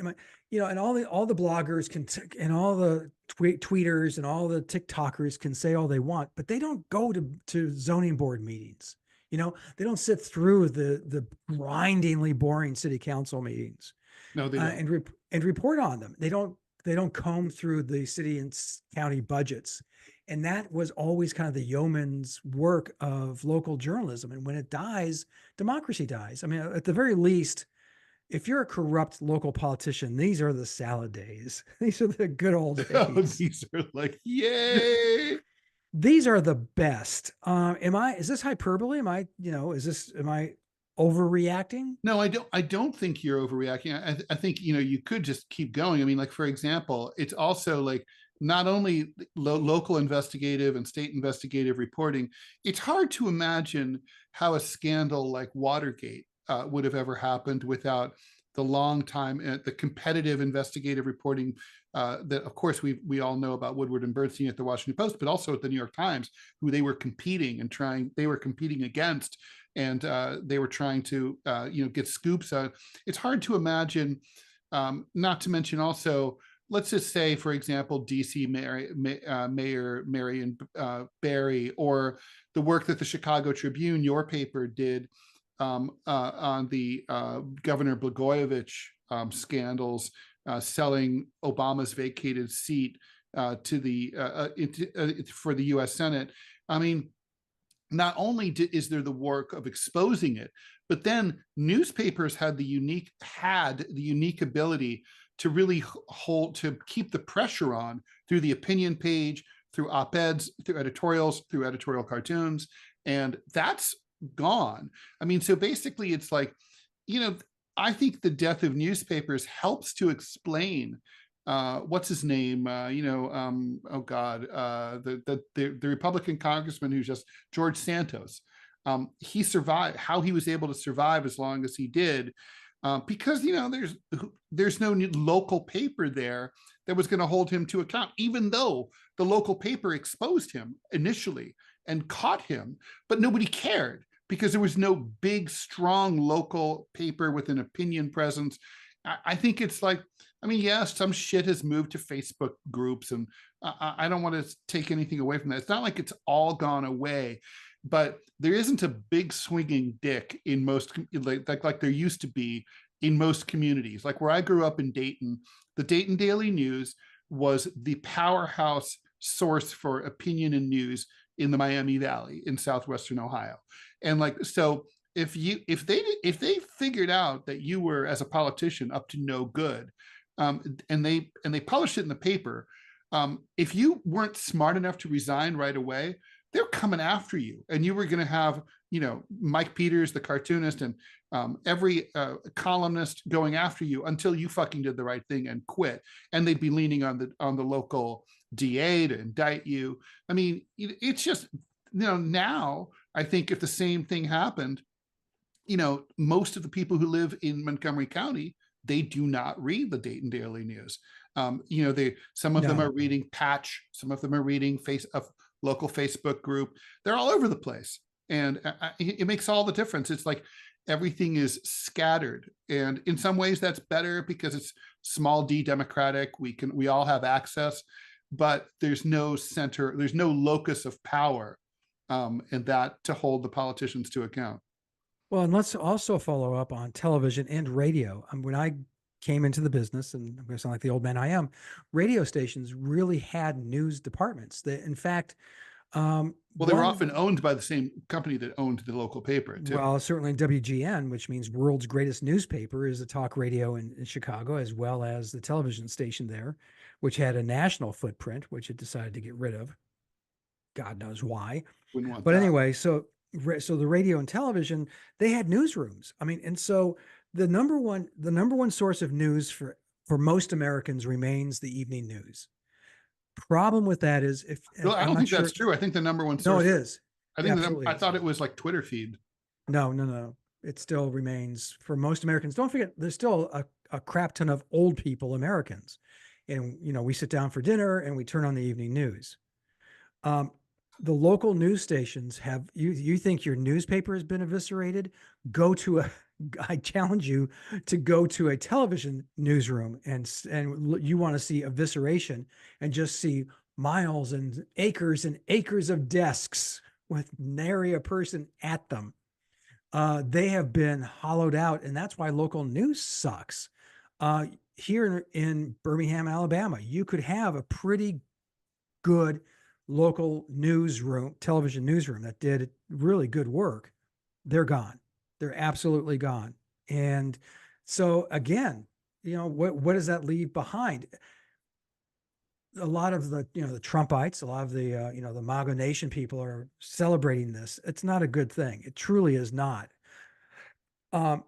[SPEAKER 1] and all the bloggers and all the tweeters and all the TikTokers can say all they want, but they don't go to zoning board meetings. They don't sit through the grindingly boring city council meetings.
[SPEAKER 2] No, they don't.
[SPEAKER 1] And report on them. They don't comb through the city and county budgets. And that was always kind of the yeoman's work of local journalism. And when it dies, democracy dies. I mean, at the very least, if you're a corrupt local politician, these are the salad days. These are the good old days.
[SPEAKER 2] Oh, these are like, yay.
[SPEAKER 1] These are the best. Is this hyperbole? Am I overreacting?
[SPEAKER 2] No, I don't think you're overreacting. I think, you could just keep going. I mean, like, for example, it's also like, not only local investigative and state investigative reporting, it's hard to imagine how a scandal like Watergate would have ever happened without the long time, the competitive investigative reporting that, of course, we all know about Woodward and Bernstein at the Washington Post, but also at the New York Times, who they were competing against, and they were trying to, get scoops out. It's hard to imagine, not to mention also, let's just say, for example, DC Mayor Marion Barry, or the work that the Chicago Tribune, your paper, did on the Governor Blagojevich scandals, selling Obama's vacated seat to for the U.S. Senate. I mean, not only is there the work of exposing it, but then newspapers had the unique ability to really to keep the pressure on through the opinion page, through op-eds, through editorials, through editorial cartoons, and that's gone. I mean, so basically it's like, I think the death of newspapers helps to explain what's his name? Oh God, the Republican congressman who's just George Santos. he survived, how he was able to survive as long as he did, because there's no local paper there that was going to hold him to account, even though the local paper exposed him initially and caught him, but nobody cared because there was no big, strong local paper with an opinion presence. I think it's like, I mean, yes, some shit has moved to Facebook groups, and I don't want to take anything away from that. It's not like it's all gone away, but there isn't a big swinging dick in most, like there used to be in most communities. Like where I grew up in Dayton, the Dayton Daily News was the powerhouse source for opinion and news in the Miami Valley in southwestern Ohio. And like, so if they figured out that you were, as a politician, up to no good, and they published it in the paper, if you weren't smart enough to resign right away, they're coming after you, and you were going to have, Mike Peters, the cartoonist, and every columnist going after you until you fucking did the right thing and quit. And they'd be leaning on the local DA to indict you. I mean, it's just, now I think if the same thing happened, most of the people who live in Montgomery County, they do not read the Dayton Daily News. Some of them are reading Patch, some of them are reading a local Facebook group. They're all over the place, and it makes all the difference. It's like everything is scattered, and in some ways that's better because it's small d democratic. We all have access, but there's no center, there's no locus of power, and that to hold the politicians to account.
[SPEAKER 1] Well, and let's also follow up on television and radio. When I came into the business, and I'm going to sound like the old man I am, radio stations really had news departments. That, in fact,
[SPEAKER 2] well, they were often owned by the same company that owned the local paper, too.
[SPEAKER 1] Well, certainly WGN, which means world's greatest newspaper, is a talk radio in Chicago, as well as the television station there, which had a national footprint, which it decided to get rid of. God knows why.
[SPEAKER 2] Wouldn't want
[SPEAKER 1] but
[SPEAKER 2] that.
[SPEAKER 1] Anyway, so the radio and television, they had newsrooms. I mean, and so the number one source of news for most Americans remains the evening news. Problem with that is,
[SPEAKER 2] I don't think that's true. I think the number one source.
[SPEAKER 1] No, it is.
[SPEAKER 2] I think I thought it was like Twitter feed.
[SPEAKER 1] No. It still remains for most Americans. Don't forget, there's still a crap ton of old people Americans, and we sit down for dinner and we turn on the evening news. The local news stations have you think your newspaper has been eviscerated? I challenge you to go to a television newsroom and you want to see evisceration and just see miles and acres of desks with nary a person at them. They have been hollowed out, and that's why local news sucks. Here in Birmingham, Alabama, you could have a pretty good local television newsroom that did really good work. They're gone. They're absolutely gone. And so again, what does that leave behind? A lot of the Trumpites, a lot of the the MAGA Nation people are celebrating this. It's not a good thing. It truly is not.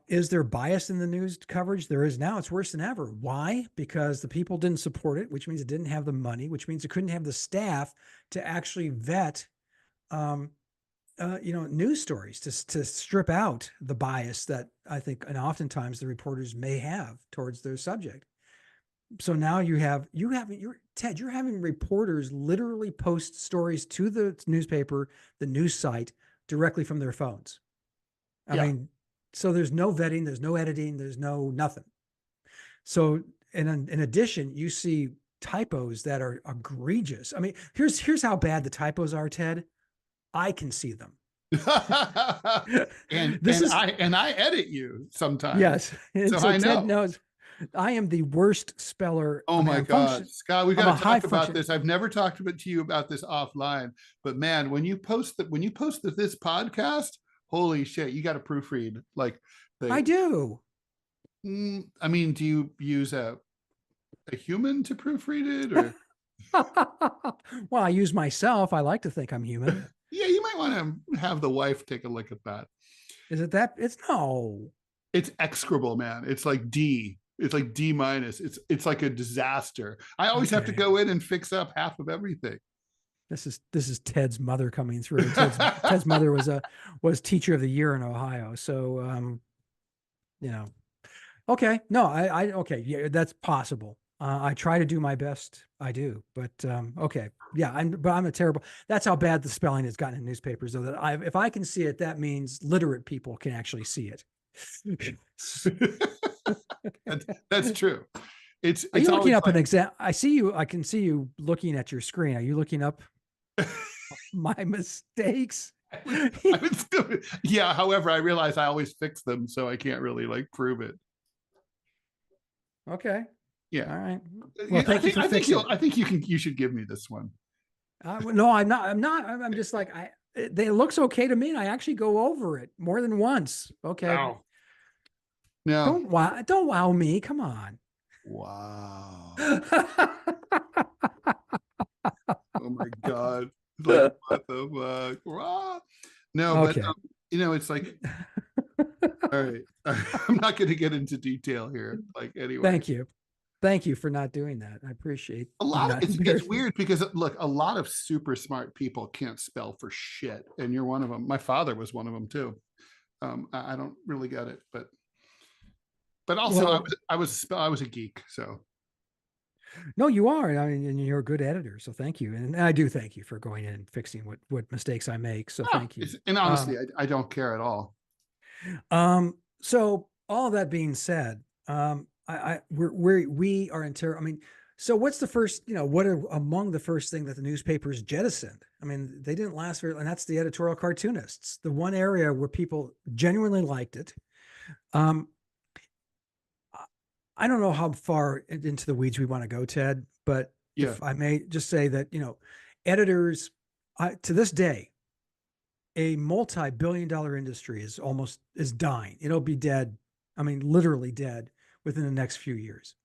[SPEAKER 1] Is there bias in the news coverage? There is now. It's worse than ever. Why? Because the people didn't support it, which means it didn't have the money, which means it couldn't have the staff to actually vet, news stories to strip out the bias that I think, and oftentimes the reporters may have towards their subject. So now you're having reporters literally post stories to the newspaper, the news site, directly from their phones. I mean, so there's no vetting, there's no editing, there's no nothing. So, and in addition, you see typos that are egregious. I mean, here's how bad the typos are, Ted. I can see them.
[SPEAKER 2] and I edit you sometimes.
[SPEAKER 1] Yes. And
[SPEAKER 2] so I know.
[SPEAKER 1] Ted knows I am the worst speller.
[SPEAKER 2] Oh my God, Scott, we got to talk about this. I've never talked to you about this offline, but man, when you post this podcast, holy shit, you got to proofread. Like
[SPEAKER 1] I do.
[SPEAKER 2] I mean, do you use a human to proofread it, or?
[SPEAKER 1] Well, I use myself. I like to think I'm human.
[SPEAKER 2] Yeah, you might want to have the wife take a look at that.
[SPEAKER 1] Is it that?
[SPEAKER 2] It's execrable, man. It's like D. It's like D-. It's like a disaster. I always have to go in and fix up half of everything.
[SPEAKER 1] This is Ted's mother coming through. Ted's mother was teacher of the year in Ohio. So you know, okay, no, okay, yeah, that's possible. I try to do my best. I do, but okay, yeah, I'm a terrible. That's how bad the spelling has gotten in newspapers. Though if I can see it, that means literate people can actually see it.
[SPEAKER 2] That's true.
[SPEAKER 1] Are you looking up
[SPEAKER 2] like,
[SPEAKER 1] an exam? I see you. I can see you looking at your screen. Are you looking up my mistakes?
[SPEAKER 2] Yeah. However, I realize I always fix them, so I can't really like prove it.
[SPEAKER 1] Okay.
[SPEAKER 2] Yeah.
[SPEAKER 1] All right. Well, thank you for fixing it.
[SPEAKER 2] I think you should give me this one.
[SPEAKER 1] No, I'm not. I'm just like it looks okay to me, and I actually go over it more than once. Okay.
[SPEAKER 2] Wow. No.
[SPEAKER 1] Don't wow me. Come on.
[SPEAKER 2] Wow. Oh my God. Like, what the fuck? Wow. No,
[SPEAKER 1] okay.
[SPEAKER 2] but it's like, all right. I'm not going to get into detail here. Like, anyway.
[SPEAKER 1] Thank you for not doing that. I appreciate
[SPEAKER 2] a lot of it's weird because look, a lot of super smart people can't spell for shit, and you're one of them. My father was one of them too. I don't really get it, but also
[SPEAKER 1] Well,
[SPEAKER 2] I was a geek, so.
[SPEAKER 1] No, you are. I mean, and you're a good editor, so thank you. And I do thank you for going in and fixing what mistakes I make. So thank you.
[SPEAKER 2] And honestly, I don't care at all.
[SPEAKER 1] So all that being said, we are in terror. I mean, so what's the first, what are among the first thing that the newspapers jettisoned? I mean, they didn't last very, and that's the editorial cartoonists, the one area where people genuinely liked it. I don't know how far into the weeds we want to go, Ted, but
[SPEAKER 2] yeah.
[SPEAKER 1] If I may just say that, editors, to this day, a multi-billion-dollar industry is dying. It'll be dead. I mean, literally dead within the next few years.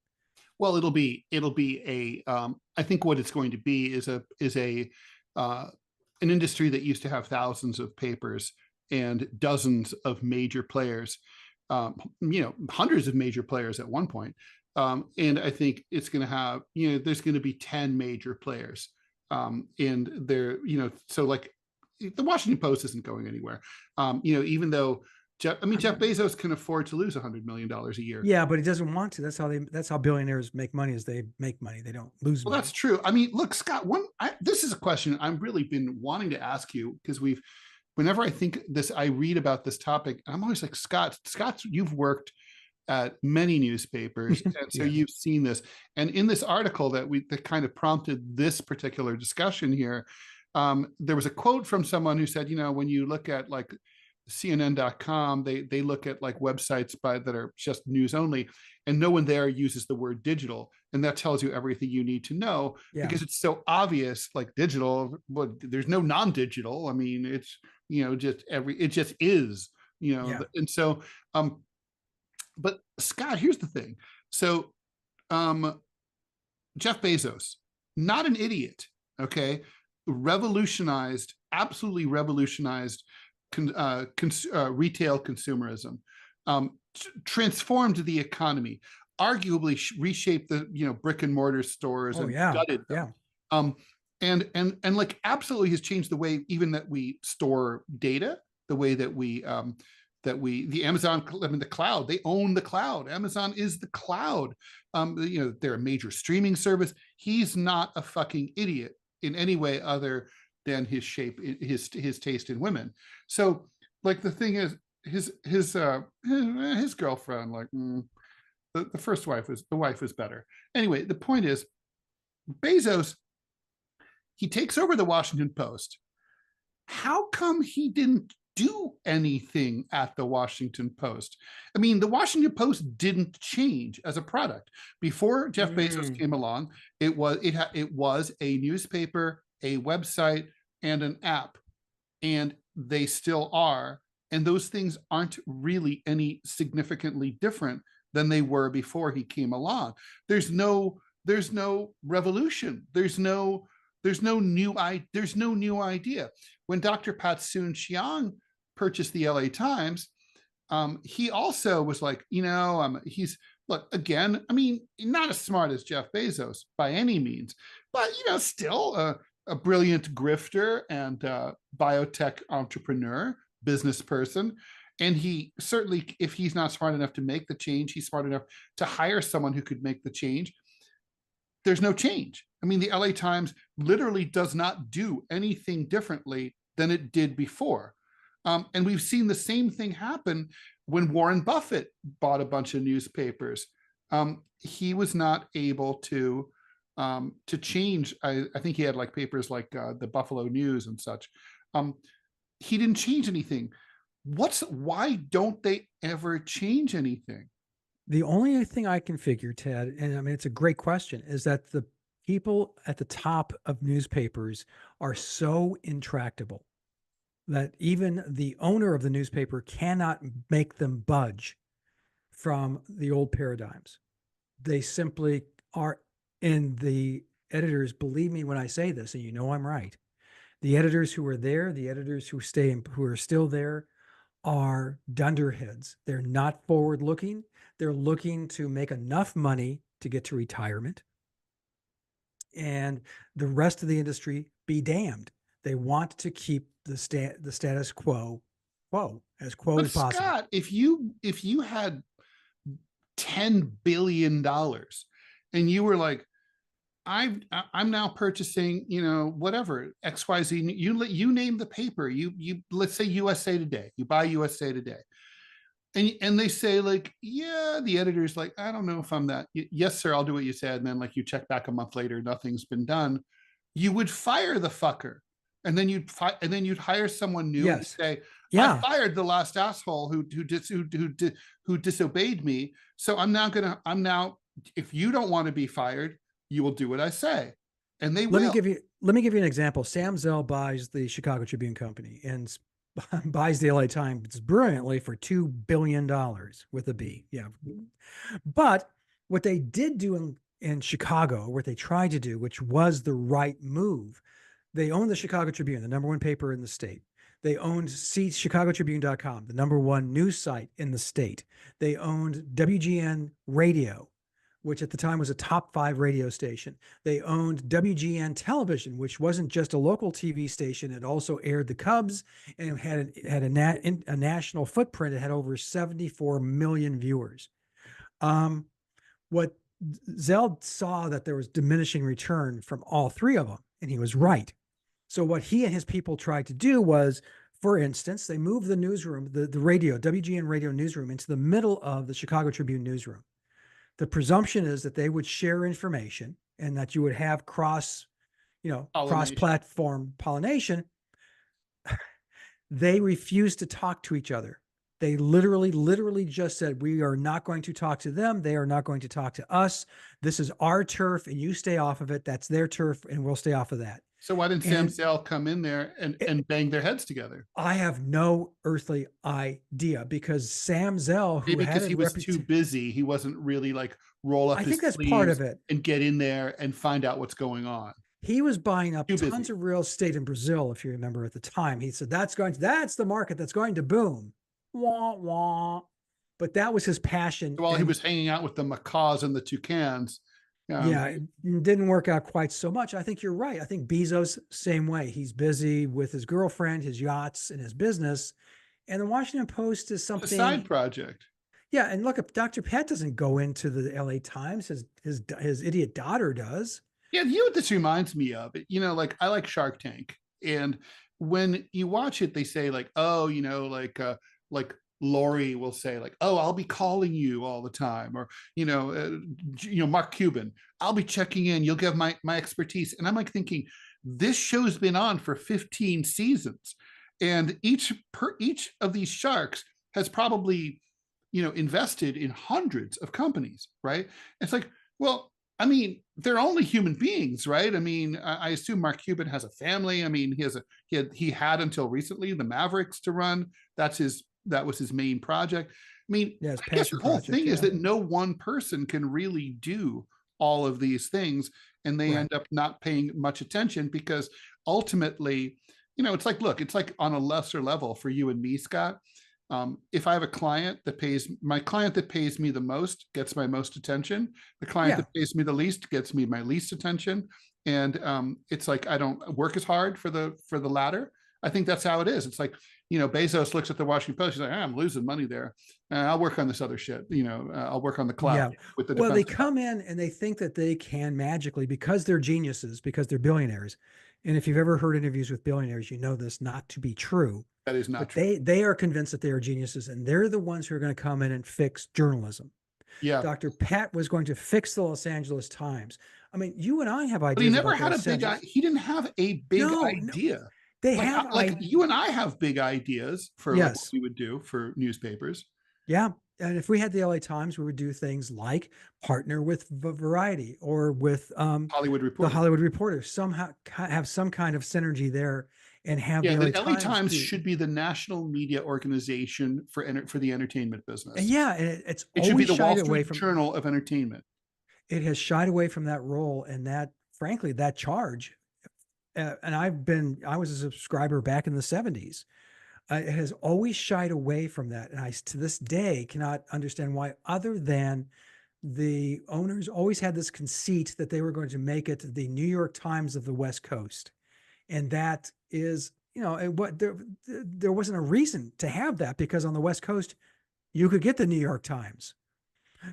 [SPEAKER 2] Well, it'll be I think what it's going to be is an industry that used to have thousands of papers and dozens of major players, hundreds of major players at one point. And I think it's going to have, there's going to be 10 major players. And they're, so like the Washington Post isn't going anywhere. Even though Jeff Bezos can afford to lose $100 million a year.
[SPEAKER 1] Yeah, but he doesn't want to. That's how billionaires make money, is they make money. They don't lose money.
[SPEAKER 2] Well, that's true. I mean, look, Scott, this is a question I've really been wanting to ask you, because whenever I think this, I read about this topic, I'm always like, Scott, you've worked at many newspapers, and so you've seen this. And in this article that kind of prompted this particular discussion here, there was a quote from someone who said, when you look at like CNN.com, they look at like websites that are just news only, and no one there uses the word digital, and that tells you everything you need to know, because it's so obvious. Like digital, but there's no non-digital. I mean, it's it just is, and so but Scott, here's the thing. So Jeff Bezos, not an idiot, okay, absolutely revolutionized retail consumerism, transformed the economy, arguably reshaped the brick and mortar stores and gutted them. And like absolutely has changed the way even that we store data, the way that the Amazon, the cloud, they own the cloud. Amazon is the cloud. They're a major streaming service. He's not a fucking idiot in any way other than his taste in women. So like the thing is, his girlfriend, like the first wife was better. Anyway, the point is, Bezos, he takes over the Washington Post. How come he didn't do anything at the Washington Post? I mean, the Washington Post didn't change as a product. Before Jeff Bezos came along, it was a newspaper, a website, and an app, and they still are. And those things aren't really any significantly different than they were before he came along. There's no revolution. There's no new idea. When Dr. Pat-Soon Chiang purchased the LA Times, he also was like, look, again, I mean, not as smart as Jeff Bezos by any means, but still a brilliant grifter and biotech entrepreneur, business person. And he certainly, if he's not smart enough to make the change, he's smart enough to hire someone who could make the change. There's no change. I mean, the LA Times literally does not do anything differently than it did before. And we've seen the same thing happen when Warren Buffett bought a bunch of newspapers. He was not able to change. I think he had like papers like the Buffalo News and such. He didn't change anything. Why don't they ever change anything?
[SPEAKER 1] The only thing I can figure, Ted, and I mean, it's a great question, is that the people at the top of newspapers are so intractable that even the owner of the newspaper cannot make them budge from the old paradigms. They simply are, and the editors, believe me when I say this, and you know I'm right. The editors who are there, the editors who who are still there, are dunderheads. They're not forward looking. They're looking to make enough money to get to retirement. And the rest of the industry be damned. They want to keep the status quo as
[SPEAKER 2] But
[SPEAKER 1] as possible.
[SPEAKER 2] Scott, if you had $10 billion and you were like, I'm now purchasing, whatever, XYZ, you name the paper, you let's say USA Today, you buy USA Today. And they say like, yeah, the editor's like, I don't know if I'm that. Yes, sir, I'll do what you said. And then like you check back a month later, nothing's been done. You would fire the fucker. And then you'd hire someone new.
[SPEAKER 1] Yes.
[SPEAKER 2] And say,
[SPEAKER 1] yeah,
[SPEAKER 2] I fired the last asshole who disobeyed me. So I'm now, if you don't want to be fired, you will do what I say. And they will.
[SPEAKER 1] Let me give you an example. Sam Zell buys the Chicago Tribune Company and buys the LA Times brilliantly for $2 billion with a B. Yeah. But what they did do in Chicago, what they tried to do, which was the right move, they owned the Chicago Tribune, the number one paper in the state. They owned ChicagoTribune.com, the number one news site in the state. They owned WGN Radio, which at the time was a top 5 radio station. They owned WGN Television, which wasn't just a local TV station. It also aired the Cubs and had a national footprint. It had over 74 million viewers. What Zell saw that there was diminishing return from all 3 of them, and he was right. So what he and his people tried to do was, for instance, they moved the newsroom, the radio, WGN radio newsroom, into the middle of the Chicago Tribune newsroom. The presumption is that they would share information and that you would have cross-platform pollination. They refused to talk to each other. They literally just said, we are not going to talk to them. They are not going to talk to us. This is our turf and you stay off of it. That's their turf and we'll stay off of that.
[SPEAKER 2] So why didn't Sam Zell come in there and bang their heads together?
[SPEAKER 1] I have no earthly idea, because Sam Zell,
[SPEAKER 2] because he was too busy, he wasn't really like roll up. I think
[SPEAKER 1] that's part of it,
[SPEAKER 2] and get in there and find out what's going on.
[SPEAKER 1] He was buying up tons of real estate in Brazil, if you remember at the time. He said that's the market that's going to boom. Wah, wah. But that was his passion.
[SPEAKER 2] While he was hanging out with the macaws and the toucans.
[SPEAKER 1] Yeah, it didn't work out quite so much. I think you're right. I think Bezos, same way. He's busy with his girlfriend, his yachts, and his business. And the Washington Post is something.
[SPEAKER 2] A side project.
[SPEAKER 1] Yeah, and look, Dr. Pat doesn't go into the LA Times. His idiot daughter does.
[SPEAKER 2] Yeah, you know what this reminds me of? Like I like Shark Tank. And when you watch it, they say like, oh, like Lori will say like, oh, I'll be calling you all the time. Or, Mark Cuban, I'll be checking in. You'll give my expertise. And I'm like thinking, this show's been on for 15 seasons. And each of these sharks has probably, invested in hundreds of companies, right? It's like, well, I mean, they're only human beings, right? I mean, I assume Mark Cuban has a family. I mean, he had until recently the Mavericks to run. That was his main project. I mean, I guess the whole thing is that no one person can really do all of these things, and they end up not paying much attention because ultimately, it's like, look, it's like on a lesser level for you and me, Scott. If I have a client that pays me the most gets my most attention. The client
[SPEAKER 1] Yeah.
[SPEAKER 2] that pays me the least gets me my least attention. And it's like I don't work as hard for the latter. I think that's how it is. It's like, Bezos looks at the Washington Post. He's like, I'm losing money there. I'll work on this other shit. I'll work on the cloud with the
[SPEAKER 1] Well, they
[SPEAKER 2] defense
[SPEAKER 1] come in and they think that they can magically, because they're geniuses, because they're billionaires. And if you've ever heard interviews with billionaires, you know this not to be true.
[SPEAKER 2] That is not
[SPEAKER 1] But
[SPEAKER 2] true.
[SPEAKER 1] they are convinced that they are geniuses, and they're the ones who are going to come in and fix journalism.
[SPEAKER 2] Yeah.
[SPEAKER 1] Dr. Pat was going to fix the Los Angeles Times. I mean, you and I have ideas.
[SPEAKER 2] But he never
[SPEAKER 1] about
[SPEAKER 2] had a
[SPEAKER 1] Los
[SPEAKER 2] big.
[SPEAKER 1] Angeles.
[SPEAKER 2] He didn't have a big
[SPEAKER 1] No,
[SPEAKER 2] idea.
[SPEAKER 1] they
[SPEAKER 2] Like,
[SPEAKER 1] have
[SPEAKER 2] like you and I have big ideas for like what
[SPEAKER 1] Yes.
[SPEAKER 2] we would do for newspapers.
[SPEAKER 1] Yeah. And if we had the LA Times, we would do things like partner with Variety or with
[SPEAKER 2] Hollywood
[SPEAKER 1] the
[SPEAKER 2] Reporter.
[SPEAKER 1] Hollywood Reporter, somehow have some kind of synergy there and have
[SPEAKER 2] Yeah,
[SPEAKER 1] the
[SPEAKER 2] the LA Times
[SPEAKER 1] do-
[SPEAKER 2] should be the national media organization for the entertainment business.
[SPEAKER 1] And yeah, and it's
[SPEAKER 2] It should be
[SPEAKER 1] always
[SPEAKER 2] the Wall
[SPEAKER 1] shied away
[SPEAKER 2] Street
[SPEAKER 1] from
[SPEAKER 2] Journal of entertainment.
[SPEAKER 1] it has shied away from that role and that, frankly, that charge. And I was a subscriber back in the 70s. It has always shied away from that. And I, to this day, cannot understand why, other than the owners always had this conceit that they were going to make it the New York Times of the West Coast. And that is, there wasn't a reason to have that, because on the West Coast, you could get the New York Times.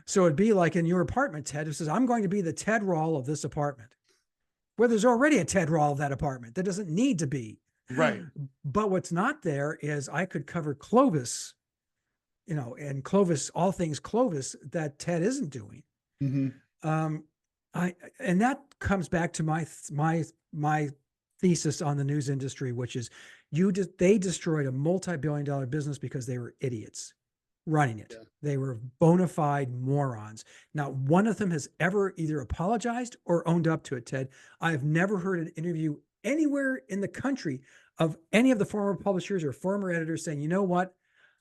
[SPEAKER 1] So it'd be like in your apartment, Ted, who says, I'm going to be the Ted Rall of this apartment. Well, there's already a Ted Rall of that apartment. There doesn't need to be.
[SPEAKER 2] Right.
[SPEAKER 1] But what's not there is I could cover Clovis, and Clovis, all things Clovis that Ted isn't doing.
[SPEAKER 2] Mm-hmm.
[SPEAKER 1] And that comes back to my thesis on the news industry, which is they destroyed a multi-billion-dollar business because they were idiots running it. Yeah. They were bona fide morons. Not one of them has ever either apologized or owned up to it, Ted. I've never heard an interview anywhere in the country of any of the former publishers or former editors saying, you know what,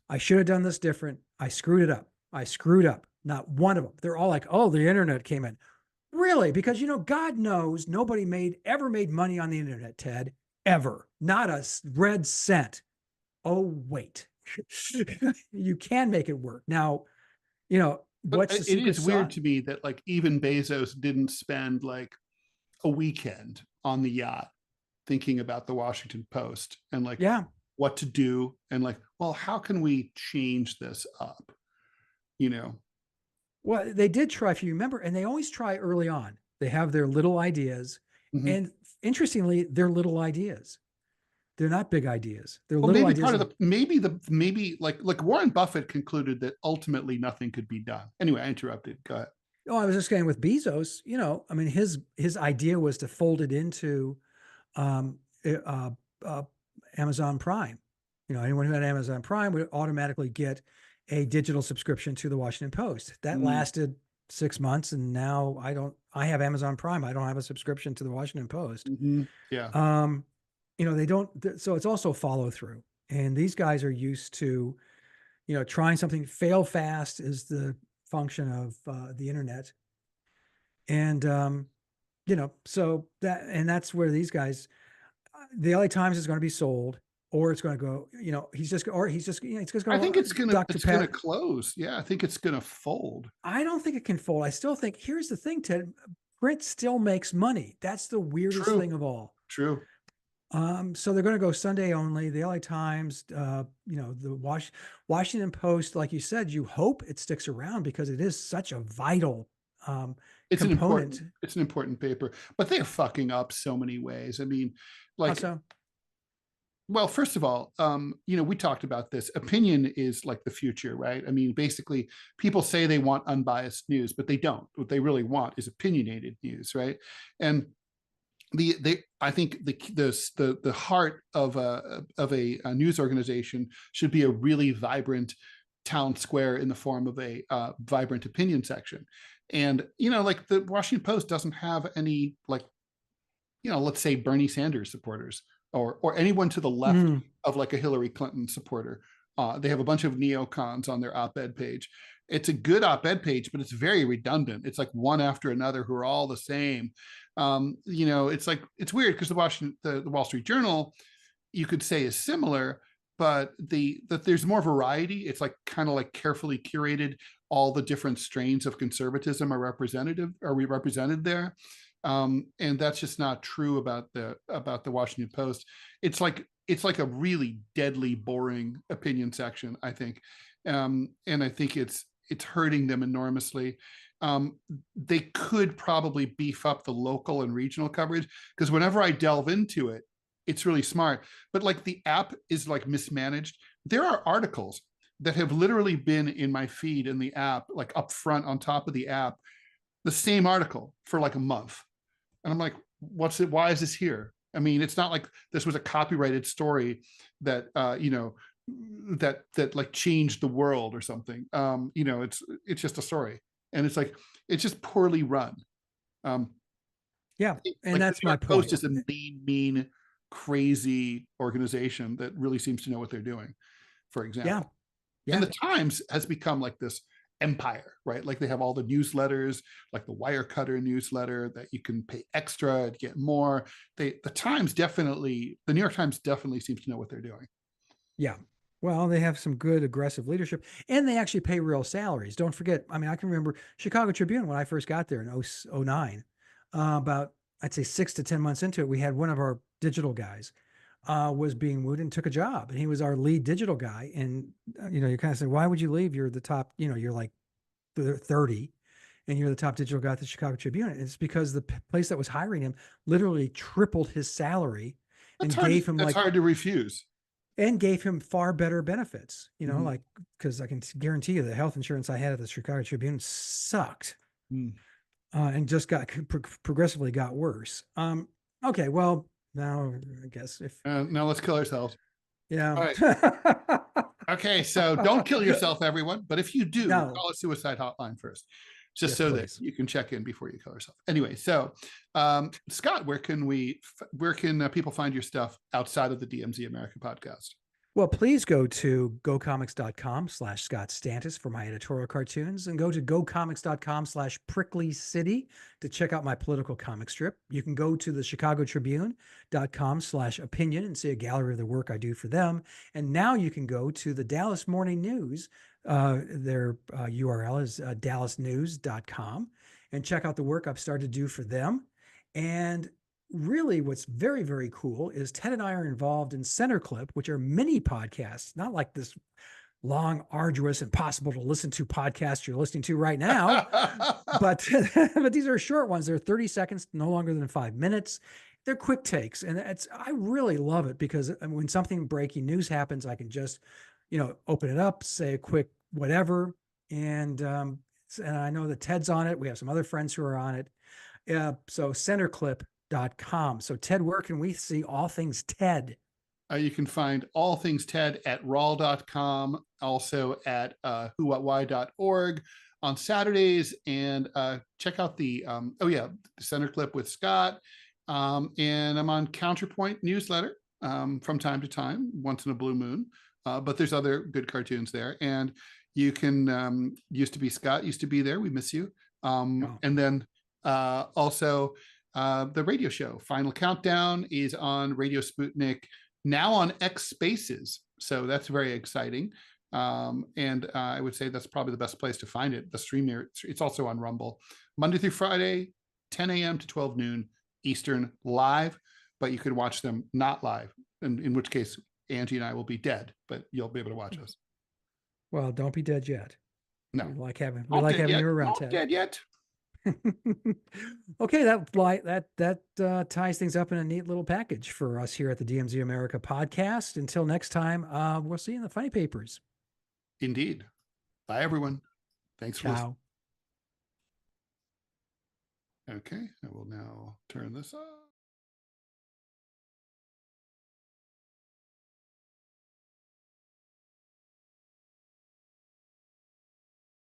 [SPEAKER 1] I should have done this different. I screwed it up. I screwed up. Not one of them. They're all like, oh, the internet came in. Really? Because, God knows nobody ever made money on the internet, Ted. Ever. Not a red cent. Oh, wait. You can make it work. Now, what's the secret
[SPEAKER 2] It is weird
[SPEAKER 1] sauce?
[SPEAKER 2] to me that like even Bezos didn't spend like a weekend on the yacht thinking about the Washington Post and like what to do and like, well, how can we change this up?
[SPEAKER 1] Well, they did try, if you remember, and they always try early on. They have their little ideas. Mm-hmm. And interestingly, they're little ideas. They're not big ideas. They're little
[SPEAKER 2] maybe
[SPEAKER 1] ideas.
[SPEAKER 2] Part of maybe like Warren Buffett concluded that ultimately nothing could be done. Anyway, I interrupted. Go ahead.
[SPEAKER 1] Oh, I was just saying with Bezos, I mean, his idea was to fold it into Amazon Prime. Anyone who had Amazon Prime would automatically get a digital subscription to the Washington Post. That lasted 6 months, and now I have Amazon Prime. I don't have a subscription to the Washington Post.
[SPEAKER 2] Mm-hmm. Yeah.
[SPEAKER 1] They don't. So it's also follow through, and these guys are used to, trying something. Fail fast is the function of the internet, and so that's where these guys. The LA Times is going to be sold, or it's going to go. He's just going.
[SPEAKER 2] I think it's going to close. Yeah, I think it's going to fold.
[SPEAKER 1] I don't think it can fold. I still think. Here's the thing, Ted. Print still makes money. That's the weirdest thing of all.
[SPEAKER 2] True.
[SPEAKER 1] So they're going to go Sunday only. The LA Times, the Washington Post, like you said, you hope it sticks around because it is such a vital component.
[SPEAKER 2] It's an important paper, but they're fucking up so many ways. I mean, like,
[SPEAKER 1] how so?
[SPEAKER 2] Well, first of all, we talked about this. Opinion is like the future, right? I mean, basically, people say they want unbiased news, but they don't. What they really want is opinionated news, right? And I think the heart of a news organization should be a really vibrant town square in the form of a vibrant opinion section. And like the Washington Post doesn't have any let's say Bernie Sanders supporters or anyone to the left of like a Hillary Clinton supporter. They have a bunch of neocons on their op-ed page. It's a good op-ed page, but it's very redundant. It's like one after another who are all the same. It's like, it's weird because the Wall Street Journal, you could say is similar, but that there's more variety. It's like kind of like carefully curated. All the different strains of conservatism are represented there. And that's just not true about the Washington Post. It's like a really deadly boring opinion section, I think. And I think it's hurting them enormously. They could probably beef up the local and regional coverage, because whenever I delve into it, it's really smart. But like the app is like mismanaged. There are articles that have literally been in my feed in the app, like up front on top of the app, the same article for like a month. And I'm like, what's it? Why is this here? I mean, it's not like this was a copyrighted story that, that like changed the world or something. It's just a story. And it's like, it's just poorly run.
[SPEAKER 1] Yeah. And
[SPEAKER 2] like
[SPEAKER 1] that's
[SPEAKER 2] the New
[SPEAKER 1] my
[SPEAKER 2] York Post
[SPEAKER 1] point.
[SPEAKER 2] is a mean, crazy organization that really seems to know what they're doing, for example.
[SPEAKER 1] Yeah. Yeah.
[SPEAKER 2] And the Times has become like this empire, right? Like they have all the newsletters, like the Wirecutter newsletter that you can pay extra to get more. The New York Times definitely seems to know what they're doing.
[SPEAKER 1] Yeah. Well, they have some good aggressive leadership, and they actually pay real salaries. Don't forget, I mean, I can remember Chicago Tribune when I first got there in 09, about, I'd say 6 to 10 months into it, we had one of our digital guys was being moved and took a job, and he was our lead digital guy. And, you kind of say, why would you leave? You're the top, you're like 30 and you're the top digital guy at the Chicago Tribune. And it's because the place that was hiring him literally tripled his salary and gave him
[SPEAKER 2] that's hard to refuse.
[SPEAKER 1] And gave him far better benefits, like, because I can guarantee you the health insurance I had at the Chicago Tribune sucked, and just got progressively got worse. Okay, well, now I guess
[SPEAKER 2] now let's kill ourselves.
[SPEAKER 1] Yeah.
[SPEAKER 2] All right. Okay, so don't kill yourself, everyone. But if you do, call a suicide hotline first, just so please, that you can check in before you kill yourself. Anyway, so Scott, where can people find your stuff outside of the DMZ America podcast?
[SPEAKER 1] Well, please go to gocomics.com/Scott Stantis for my editorial cartoons, and go to gocomics.com/prickly city to check out my political comic strip. You can go to the chicagotribune.com/opinion and see a gallery of the work I do for them. And now you can go to the Dallas Morning News. Their URL is dallasnews.com, and check out the work I've started to do for them. And really, what's very, very cool is Ted and I are involved in Center Clip, which are mini podcasts, not like this long, arduous, impossible to listen to podcast you're listening to right now, but these are short ones. They're 30 seconds, no longer than 5 minutes. They're quick takes, and I really love it, because when something breaking news happens, I can just open it up, say a quick whatever, and I know that Ted's on it. We have some other friends who are on it. So centerclip.com. So Ted, where can we see all things Ted?
[SPEAKER 2] You can find all things Ted at Rall.com, also at whowhatwhy.org on Saturdays, and check out the Center Clip with Scott. And I'm on Counterpoint newsletter from time to time, once in a blue moon. But there's other good cartoons there. And you can used to be Scott, used to be there. We miss you. And then also the radio show Final Countdown is on Radio Sputnik, now on X Spaces. So that's very exciting. And I would say that's probably the best place to find it. The stream there, it's also on Rumble, Monday through Friday, 10 a.m. to 12 noon Eastern, live, but you can watch them not live, in which case Angie and I will be dead, but you'll be able to watch us.
[SPEAKER 1] Well, don't be dead yet.
[SPEAKER 2] No,
[SPEAKER 1] we like having you around.
[SPEAKER 2] Not dead yet.
[SPEAKER 1] Okay, that ties things up in a neat little package for us here at the DMZ America podcast. Until next time, we'll see you in the funny papers.
[SPEAKER 2] Indeed. Bye, everyone. Thanks for listening. Okay, I will now turn this off.